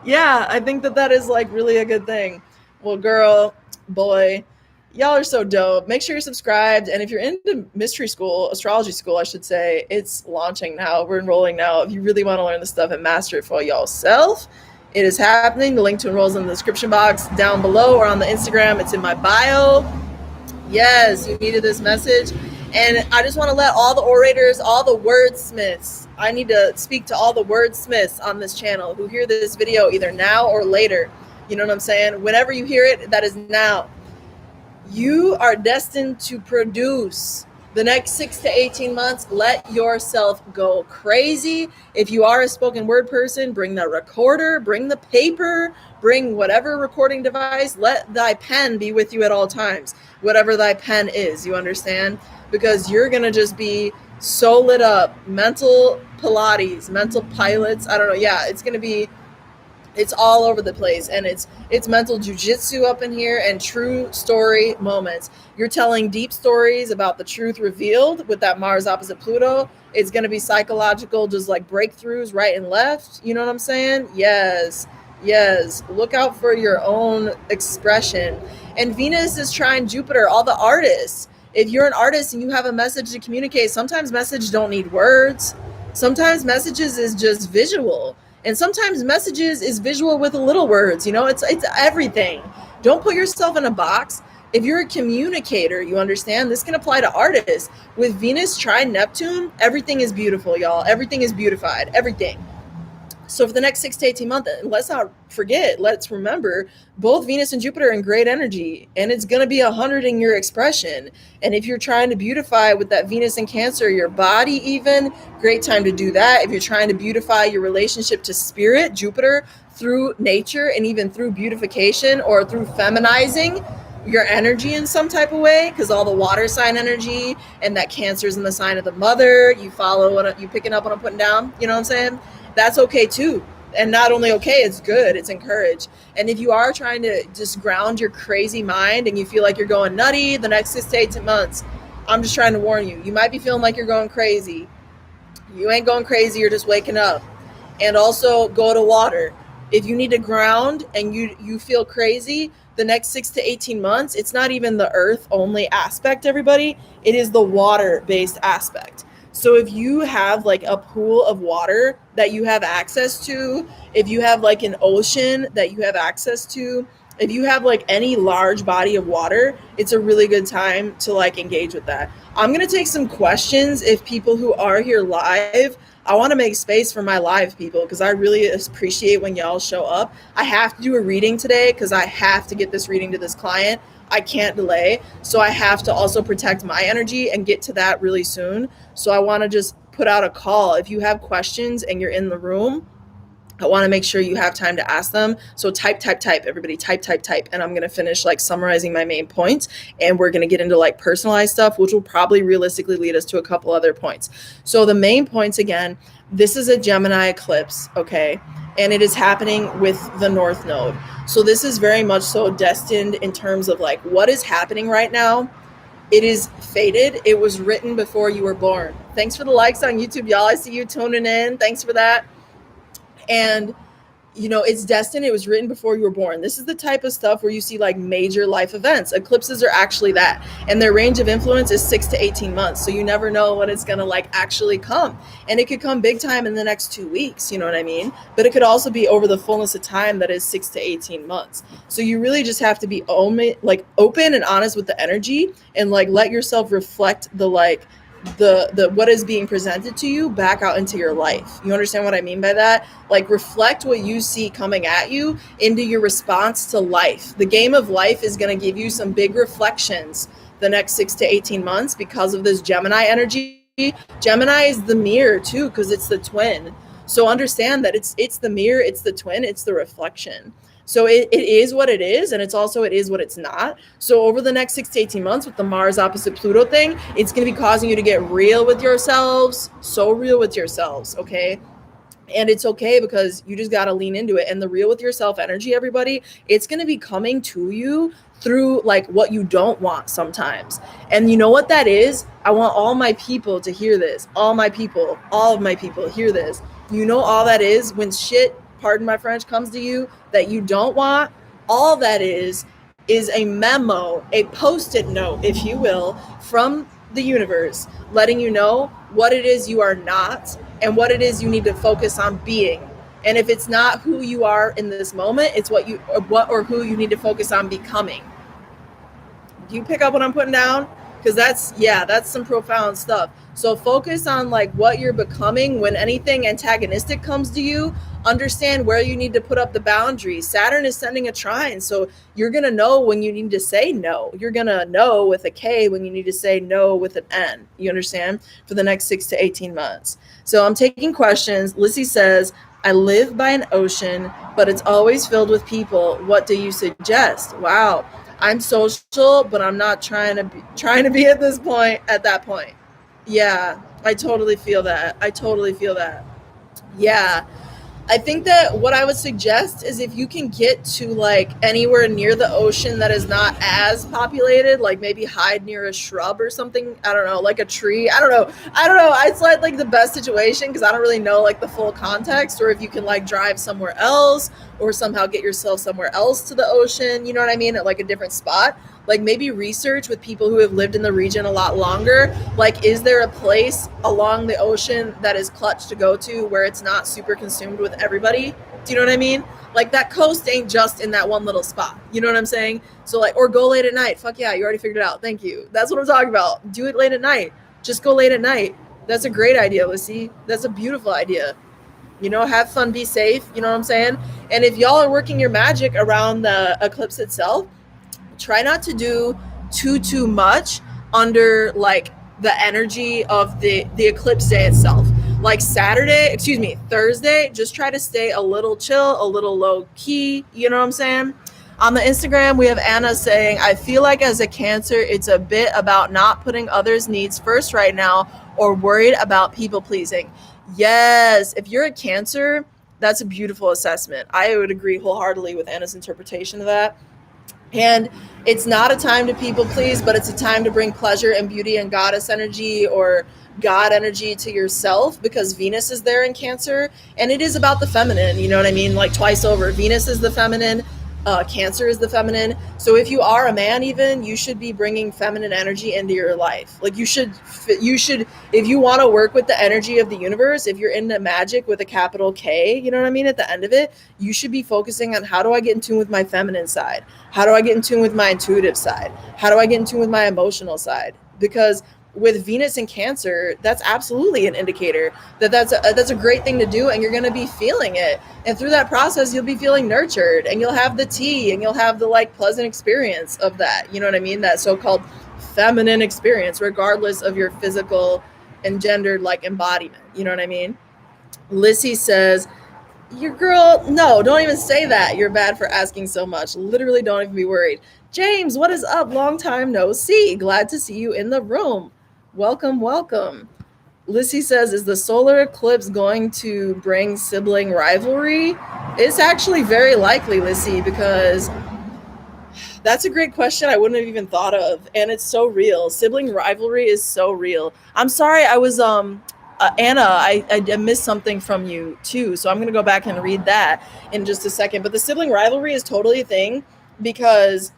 Yeah, I think that is like really a good thing. Well, girl, boy, y'all are so dope. Make sure you're subscribed. And if you're into mystery school, astrology school, I should say, it's launching now. We're enrolling now. If you really want to learn this stuff and master it for yourself, it is happening. The link to enroll is in the description box down below or on the Instagram. It's in my bio. Yes, you needed this message. And I just want to let all the orators, all the wordsmiths, I need to speak to all the wordsmiths on this channel who hear this video either now or later. You know what I'm saying? Whenever you hear it, that is now. You are destined to produce The next 6 to 18 months, let yourself go crazy. If you are a spoken word person, bring the recorder, bring the paper, bring whatever recording device. Let thy pen be with you at all times, whatever thy pen is, you understand? Because you're going to just be so lit up. Mental Pilates, mental pilots. I don't know. Yeah, it's all over the place, and it's mental jujitsu up in here, and true story moments. You're telling deep stories about the truth revealed with that Mars opposite Pluto. It's going to be psychological, just like breakthroughs right and left. You know what I'm saying? Yes. Look out for your own expression. And Venus is trine Jupiter, all the artists. If you're an artist and you have a message to communicate, sometimes messages don't need words. Sometimes messages is just visual. And sometimes messages is visual with little words. It's everything. Don't put yourself in a box. If you're a communicator, you understand this can apply to artists. With Venus trine Neptune, everything is beautiful, y'all. Everything is beautified. Everything. So for the next 6 to 18 months, let's not forget, let's remember, both Venus and Jupiter are in great energy, and it's going to be 100 in your expression. And if you're trying to beautify with that Venus in Cancer, your body even, great time to do that. If you're trying to beautify your relationship to spirit, Jupiter, through nature and even through beautification or through feminizing your energy in some type of way, because all the water sign energy and that Cancer's in the sign of the mother, you follow what you picking up what I'm putting down, you know what I'm saying? That's okay too. And not only okay, it's good, it's encouraged. And if you are trying to just ground your crazy mind and you feel like you're going nutty the next 6 to 8 months, I'm just trying to warn you. You might be feeling like you're going crazy. You ain't going crazy, you're just waking up. And also go to water. If you need to ground and you feel crazy, the next 6 to 18 months, it's not even the earth only aspect, everybody. It is the water based aspect. So if you have like a pool of water that you have access to, if you have like an ocean that you have access to, if you have like any large body of water, it's a really good time to like engage with that. I'm going to take some questions if people who are here live. I want to make space for my live people because I really appreciate when y'all show up. I have to do a reading today because I have to get this reading to this client. I can't delay. So I have to also protect my energy and get to that really soon. So I want to just put out a call. If you have questions and you're in the room, I want to make sure you have time to ask them. So type, everybody type. And I'm going to finish like summarizing my main points. And we're going to get into like personalized stuff, which will probably realistically lead us to a couple other points. So the main points again, this is a Gemini eclipse, okay? And it is happening with the North Node. So this is very much so destined in terms of like what is happening right now. It is fated. It was written before you were born. Thanks for the likes on YouTube, y'all. I see you tuning in. Thanks for that. And it's destined. It was written before you were born. This is the type of stuff where you see like major life events. Eclipses are actually that. And their range of influence is 6 to 18 months. So you never know when it's going to like actually come. And it could come big time in the next 2 weeks. You know what I mean? But it could also be over the fullness of time that is 6 to 18 months. So you really just have to be open and honest with the energy and like let yourself reflect the what is being presented to you back out into your life. You understand what I mean by that? Like reflect what you see coming at you into your response to life. The game of life is going to give you some big reflections the next 6 to 18 months because of this Gemini energy. Gemini is the mirror too, because it's the twin. So understand that it's the mirror, it's the twin, it's the reflection. So it is what it is, and it is what it's not. So over the next 6 to 18 months with the Mars opposite Pluto thing, it's going to be causing you to get real with yourselves, so real with yourselves, okay? And it's okay because you just got to lean into it. And the real with yourself energy, everybody, it's going to be coming to you through like what you don't want sometimes. And you know what that is? I want all my people to hear this. All of my people hear this. You know all that is when shit, pardon my French, comes to you that you don't want. All that is a memo, a post-it note, if you will, from the universe, letting you know what it is you are not and what it is you need to focus on being. And if it's not who you are in this moment, it's what or who you need to focus on becoming. Do you pick up what I'm putting down? Because that's some profound stuff. So focus on like what you're becoming when anything antagonistic comes to you. Understand where you need to put up the boundaries. Saturn is sending a trine, so you're going to know when you need to say no. You're going to know with a K when you need to say no with an N. You understand? For the next 6 to 18 months. So I'm taking questions. Lissy says, I live by an ocean, but it's always filled with people. What do you suggest? Wow. I'm social, but I'm not trying to be at that point. Yeah, I totally feel that. Yeah. I think that what I would suggest is if you can get to like anywhere near the ocean that is not as populated, like maybe hide near a shrub or something. I don't know, like a tree. I don't know. It's like the best situation because I don't really know like the full context, or if you can like drive somewhere else or somehow get yourself somewhere else to the ocean, you know what I mean? At like a different spot. Like maybe research with people who have lived in the region a lot longer. Like, is there a place along the ocean that is clutch to go to where it's not super consumed with everybody? Do you know what I mean? Like that coast ain't just in that one little spot. You know what I'm saying? So like, or go late at night. Fuck yeah, you already figured it out. Thank you. That's what I'm talking about. Do it late at night. Just go late at night. That's a great idea, Lissy. That's a beautiful idea. You know, have fun, be safe. You know what I'm saying? And if y'all are working your magic around the eclipse itself, try not to do too much under like the energy of the eclipse day itself. Like Thursday, just try to stay a little chill, a little low key. You know what I'm saying? On the Instagram, we have Anna saying, I feel like as a Cancer, it's a bit about not putting others' needs first right now or worried about people pleasing. Yes, if you're a Cancer, that's a beautiful assessment. I would agree wholeheartedly with Anna's interpretation of that. And it's not a time to people please, but it's a time to bring pleasure and beauty and goddess energy or God energy to yourself, because Venus is there in Cancer, and it is about the feminine. You know what I mean? Like twice over. Venus is the feminine. Cancer is the feminine. So if you are a man, even, you should be bringing feminine energy into your life. Like you should, if you want to work with the energy of the universe, if you're into magic with a capital K, you know what I mean? At the end of it, you should be focusing on how do I get in tune with my feminine side? How do I get in tune with my intuitive side? How do I get in tune with my emotional side? Because with Venus and Cancer, that's absolutely an indicator that that's a great thing to do, and you're going to be feeling it. And through that process, you'll be feeling nurtured, and you'll have the tea, and you'll have the like pleasant experience of that. You know what I mean? That so-called feminine experience, regardless of your physical and gendered like embodiment. You know what I mean? Lissy says, your girl, no, don't even say that. You're bad for asking so much. Literally, don't even be worried. James, what is up? Long time no see. Glad to see you in the room. Welcome. Lissy says, is the solar eclipse going to bring sibling rivalry? It's actually very likely, Lissy, because that's a great question I wouldn't have even thought of. And it's so real. Sibling rivalry is so real. I'm sorry, I was, Anna, I missed something from you too. So I'm going to go back and read that in just a second. But the sibling rivalry is totally a thing because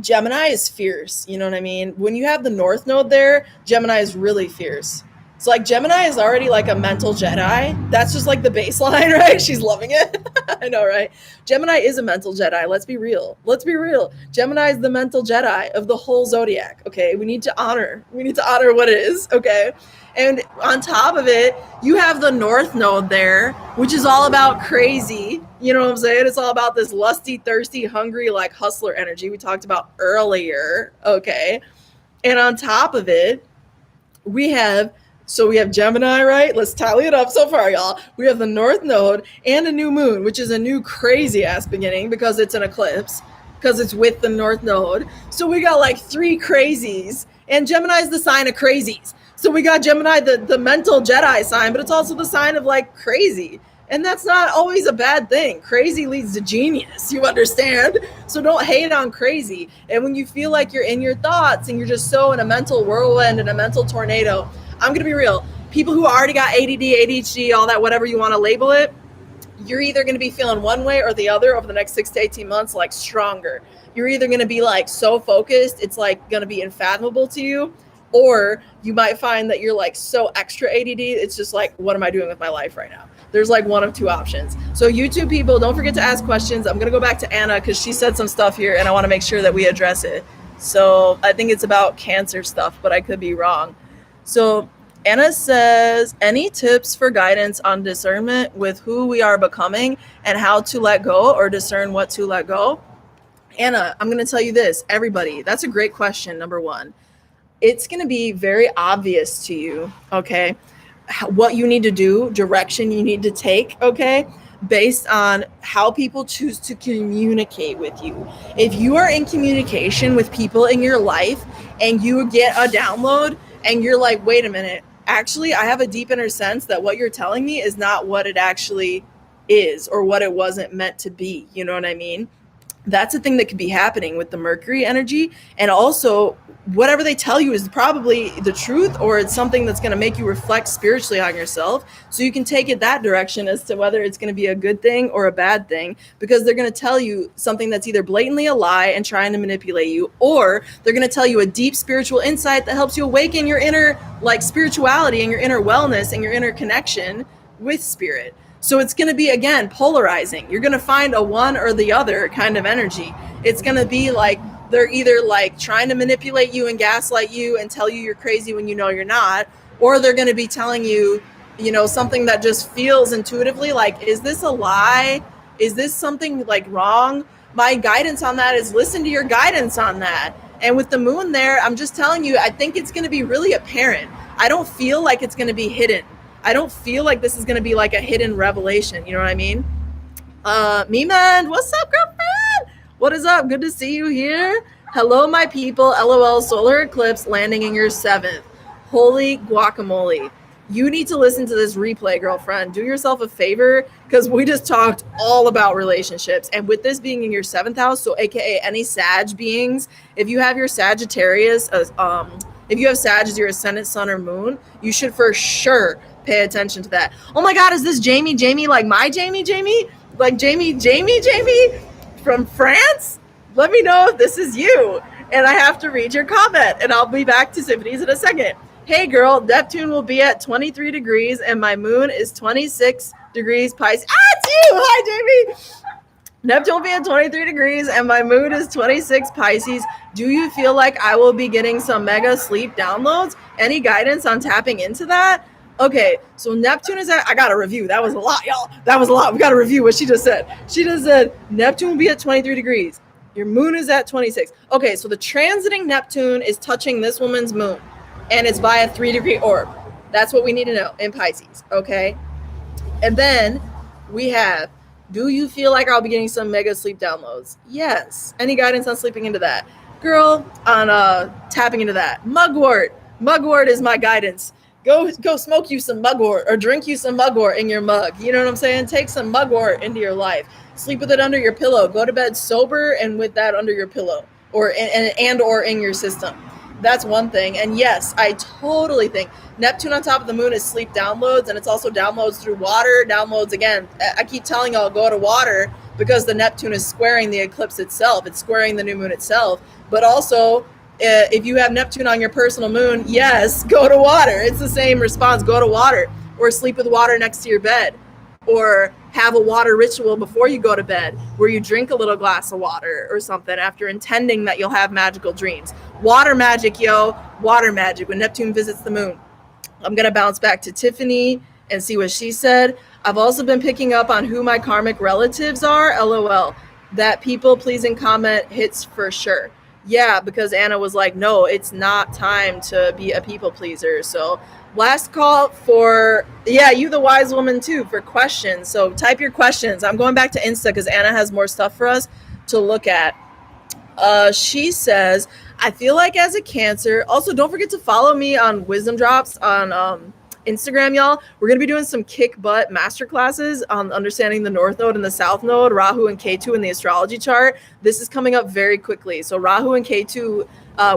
Gemini is fierce. You know what I mean? When you have the North Node there, Gemini is really fierce. So like Gemini is already like a mental Jedi. That's just like the baseline, right? She's loving it. I know, right? Gemini is a mental Jedi. Let's be real. Gemini is the mental Jedi of the whole zodiac. Okay. We need to honor what it is. Okay. And on top of it, you have the North Node there, which is all about crazy. You know what I'm saying? It's all about this lusty, thirsty, hungry, like hustler energy we talked about earlier. Okay. And on top of it, we have Gemini, right? Let's tally it up so far, y'all. We have the North Node and a new moon, which is a new crazy ass beginning because it's an eclipse, because it's with the North Node. So we got like 3 crazies, and Gemini is the sign of crazies. So we got Gemini, the mental Jedi sign, but it's also the sign of like crazy. And that's not always a bad thing. Crazy leads to genius, you understand? So don't hate on crazy. And when you feel like you're in your thoughts and you're just so in a mental whirlwind and a mental tornado, I'm going to be real. People who already got ADD, ADHD, all that, whatever you want to label it, you're either going to be feeling one way or the other over the next 6 to 18 months, like stronger. You're either going to be like so focused, it's like going to be unfathomable to you, or you might find that you're like so extra ADD, it's just like, what am I doing with my life right now? There's like one of 2 options. So YouTube people, don't forget to ask questions. I'm going to go back to Anna because she said some stuff here and I want to make sure that we address it. So I think it's about Cancer stuff, but I could be wrong. So Anna says, any tips for guidance on discernment with who we are becoming and how to let go or discern what to let go? Anna, I'm going to tell you this, everybody. That's a great question, number one. It's going to be very obvious to you, okay, what you need to do, direction you need to take, okay, based on how people choose to communicate with you. If you are in communication with people in your life and you get a download and you're like, wait a minute, actually, I have a deep inner sense that what you're telling me is not what it actually is or what it wasn't meant to be. You know what I mean? That's a thing that could be happening with the Mercury energy. And also, whatever they tell you is probably the truth, or it's something that's going to make you reflect spiritually on yourself. So you can take it that direction as to whether it's going to be a good thing or a bad thing, because they're going to tell you something that's either blatantly a lie and trying to manipulate you, or they're going to tell you a deep spiritual insight that helps you awaken your inner like spirituality and your inner wellness and your inner connection with spirit. So it's going to be, again, polarizing. You're going to find a one or the other kind of energy. It's going to be like they're either like trying to manipulate you and gaslight you and tell you you're crazy when you know you're not, or they're going to be telling you, you know, something that just feels intuitively like, is this a lie? Is this something like wrong? My guidance on that is listen to your guidance on that. And with the moon there, I'm just telling you, I think it's going to be really apparent. I don't feel like it's going to be hidden. I don't feel like this is going to be like a hidden revelation. You know what I mean? Me-man, what's up, girlfriend? What is up? Good to see you here. Hello, my people. LOL, solar eclipse landing in your 7th. Holy guacamole. You need to listen to this replay, girlfriend. Do yourself a favor, because we just talked all about relationships. And with this being in your 7th house, so AKA any Sag beings, if you have your Sagittarius, if you have Sag as your ascendant, sun, or moon, you should for sure pay attention to that. Oh my God, is this Jamie like my Jamie? Like Jamie from France? Let me know if this is you. And I have to read your comment, and I'll be back to Symphonies in a second. Hey girl, Neptune will be at 23 degrees and my moon is 26 degrees Pisces. It's you! Hi, Jamie! Neptune will be at 23 degrees and my moon is 26 Pisces. Do you feel like I will be getting some mega sleep downloads? Any guidance on tapping into that? Okay, so Neptune is at, I got a review. That was a lot, y'all. That was a lot. We got to review what she just said. She just said Neptune will be at 23 degrees. Your moon is at 26. Okay, so the transiting Neptune is touching this woman's moon, and it's by a 3-degree orb. That's what we need to know in Pisces, okay? And then we have, do you feel like I'll be getting some mega sleep downloads? Yes. Any guidance on sleeping into that? Girl, on tapping into that. Mugwort. Mugwort is my guidance. Go smoke you some mugwort or drink you some mugwort in your mug. You know what I'm saying? Take some mugwort into your life. Sleep with it under your pillow. Go to bed sober and with that under your pillow or in your system. That's one thing. And yes, I totally think Neptune on top of the moon is sleep downloads, and it's also downloads through water. Downloads, again, I keep telling y'all, go to water because the Neptune is squaring the eclipse itself. It's squaring the new moon itself. But also, if you have Neptune on your personal moon, yes, go to water. It's the same response. Go to water, or sleep with water next to your bed, or have a water ritual before you go to bed where you drink a little glass of water or something after intending that you'll have magical dreams. Water magic, yo. Water magic when Neptune visits the moon. I'm going to bounce back to Tiffany and see what she said. I've also been picking up on who my karmic relatives are. LOL. That people pleasing comment hits for sure. Yeah, because Anna was like, no, it's not time to be a people pleaser. So last call for, yeah, you the wise woman too, for questions. So type your questions. I'm going back to Insta because Anna has more stuff for us to look at. She says, I feel like as a Cancer, also don't forget to follow me on WizdomDropz on Instagram, y'all. We're going to be doing some kick butt masterclasses on understanding the North Node and the South Node, Rahu and Ketu in the astrology chart. This is coming up very quickly. So Rahu and Ketu,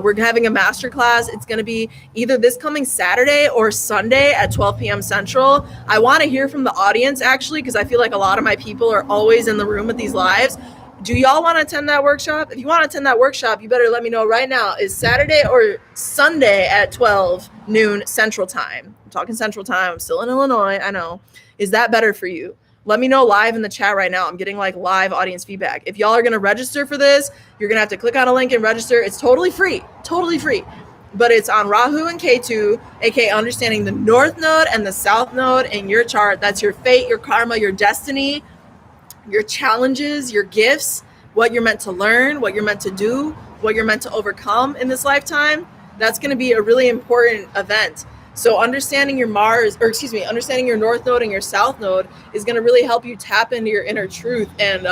we're having a masterclass. It's going to be either this coming Saturday or Sunday at 12 p.m. Central. I want to hear from the audience, actually, because I feel like a lot of my people are always in the room at these lives. Do y'all want to attend that workshop? If you want to attend that workshop, you better let me know right now. Is Saturday or Sunday at 12 noon Central Time? I'm talking Central Time. I'm still in Illinois. I know. Is that better for you? Let me know live in the chat right now. I'm getting like live audience feedback. If y'all are going to register for this, you're going to have to click on a link and register. It's totally free. Totally free. but it's on Rahu and Ketu, aka understanding the North Node and the South Node in your chart. That's your fate, your karma, your destiny, your challenges, your gifts, what you're meant to learn, what you're meant to do, what you're meant to overcome in this lifetime. That's going to be a really important event. So understanding your understanding your North Node and your South Node is going to really help you tap into your inner truth and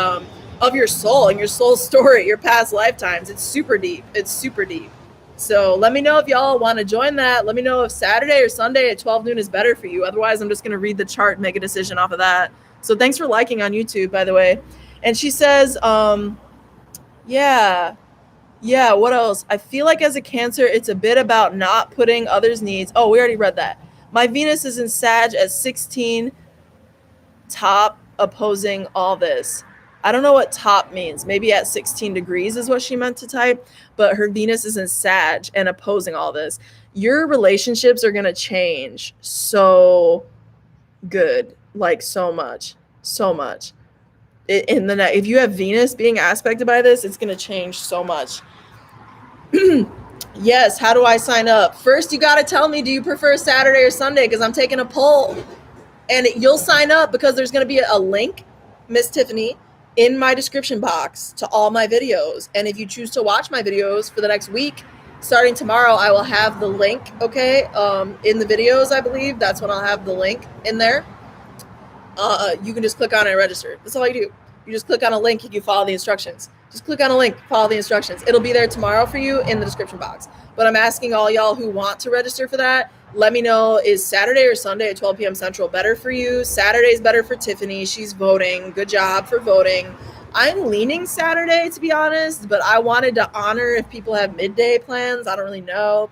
of your soul and your soul story, your past lifetimes. It's super deep. It's super deep. So let me know if y'all want to join that. Let me know if Saturday or Sunday at 12 noon is better for you. Otherwise, I'm just going to read the chart and make a decision off of that. So thanks for liking on YouTube, by the way. And she says, yeah, what else? I feel like as a Cancer, it's a bit about not putting others' needs. Oh, we already read that. My Venus is in Sag at 16, top, opposing all this. I don't know what top means. Maybe at 16 degrees is what she meant to type, but her Venus is in Sag and opposing all this. Your relationships are going to change so good, like so much. If you have Venus being aspected by this, it's going to change so much. Yes, how do I sign up? First, you got to tell me, do you prefer Saturday or Sunday? Because I'm taking a poll. And you'll sign up because there's going to be a link, Miss Tiffany, in my description box to all my videos. And if you choose to watch my videos for the next week, starting tomorrow, I will have the link, okay, in the videos, I believe. That's when I'll have the link in there. You can just click on it and register. That's all you do. You just click on a link and you follow the instructions. Just click on a link, follow the instructions. It'll be there tomorrow for you in the description box. But I'm asking all y'all who want to register for that, let me know, is Saturday or Sunday at 12 p.m. Central better for you? Saturday's better for Tiffany. She's voting. Good job for voting. I'm leaning Saturday, to be honest, but I wanted to honor if people have midday plans. I don't really know,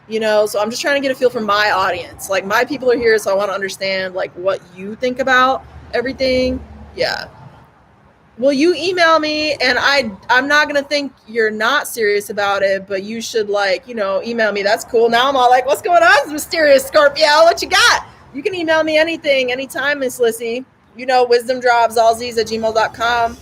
so I'm just trying to get a feel from my audience. Like, my people are here, so I want to understand, like, what you think about everything. Yeah. Will you email me? And I'm not going to think you're not serious about it, but you should, email me. That's cool. Now I'm all like, what's going on, mysterious Scorpio? What you got? You can email me anything, anytime, Miss Lissy. WizdomDropz@gmail.com.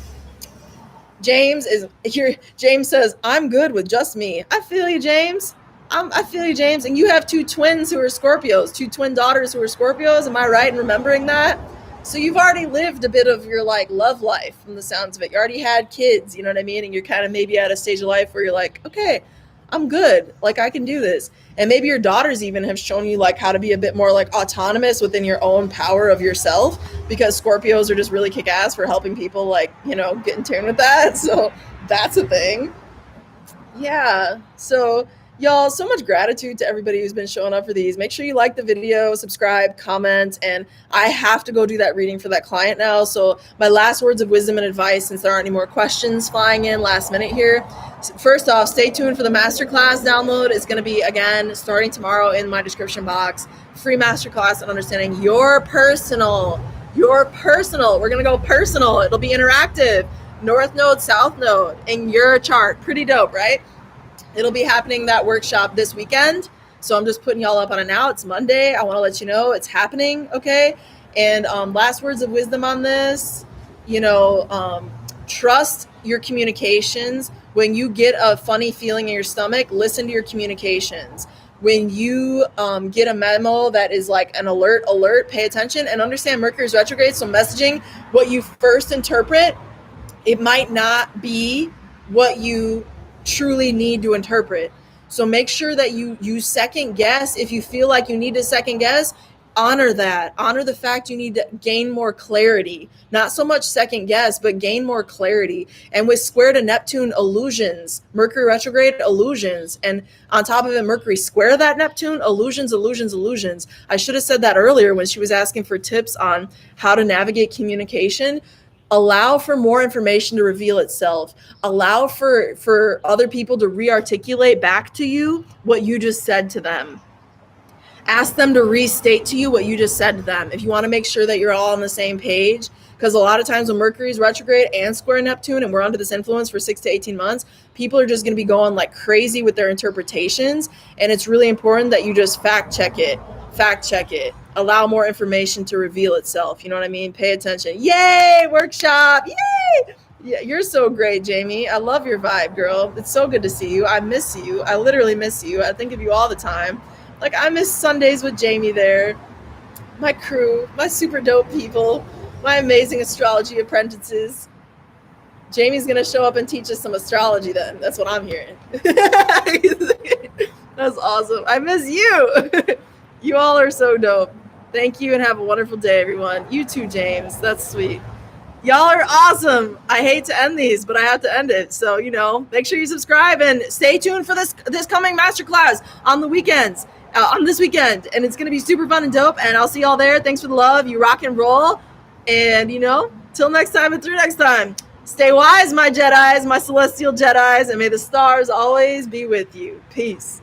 James is here. James says, I'm good with just me. I feel you, James. I feel you, James. And you have two twins who are Scorpios, two twin daughters who are Scorpios. Am I right in remembering that? So you've already lived a bit of your love life from the sounds of it. You already had kids, you know what I mean? And you're kind of maybe at a stage of life where you're like, okay, I'm good. Like, I can do this. And maybe your daughters even have shown you how to be a bit more autonomous within your own power of yourself, because Scorpios are just really kick ass for helping people get in tune with that. So that's a thing. Yeah. So y'all, so much gratitude to everybody who's been showing up for these. Make sure you like the video, subscribe, comment, and I have to go do that reading for that client now. So my last words of wisdom and advice, since there aren't any more questions flying in last minute here. First off, stay tuned for the masterclass download. It's going to be, again, starting tomorrow in my description box. Free masterclass on understanding your personal. We're going to go personal. It'll be interactive. North Node, South Node in your chart. Pretty dope, right? It'll be happening, that workshop, this weekend. So I'm just putting y'all up on it now. It's Monday. I want to let you know it's happening, okay? And last words of wisdom on this, trust your communications. When you get a funny feeling in your stomach, listen to your communications. When you get a memo that is like an alert, pay attention and understand Mercury's retrograde. So messaging, what you first interpret, it might not be what you truly need to interpret. So make sure that you second guess. If you feel like you need to second guess, honor that. Honor the fact you need to gain more clarity. Not so much second guess, but gain more clarity. And with square to Neptune illusions, Mercury retrograde illusions, and on top of it, Mercury square that Neptune, illusions. I should have said that earlier when she was asking for tips on how to navigate communication. Allow for more information to reveal itself. Allow for other people to re-articulate back to you what you just said to them. Ask them to restate to you what you just said to them. If you want to make sure that you're all on the same page, because a lot of times when Mercury's retrograde and square Neptune and we're under this influence for 6 to 18 months, people are just going to be going like crazy with their interpretations. And it's really important that you just fact check it. Allow more information to reveal itself. You know what I mean? Pay attention. Yay, workshop. Yay. Yeah, you're so great, Jamie. I love your vibe, girl. It's so good to see you. I miss you. I literally miss you. I think of you all the time. Like, I miss Sundays with Jamie there, my crew, my super dope people, my amazing astrology apprentices. Jamie's gonna show up and teach us some astrology then. That's what I'm hearing. That's awesome. I miss you. You all are so dope. Thank you and have a wonderful day, everyone. You too, James. That's sweet. Y'all are awesome. I hate to end these, but I have to end it. So, make sure you subscribe and stay tuned for this coming masterclass on the weekends, on this weekend. And it's going to be super fun and dope. And I'll see y'all there. Thanks for the love. You rock and roll. And, till next time and through next time. Stay wise, my Jedis, my celestial Jedis, and may the stars always be with you. Peace.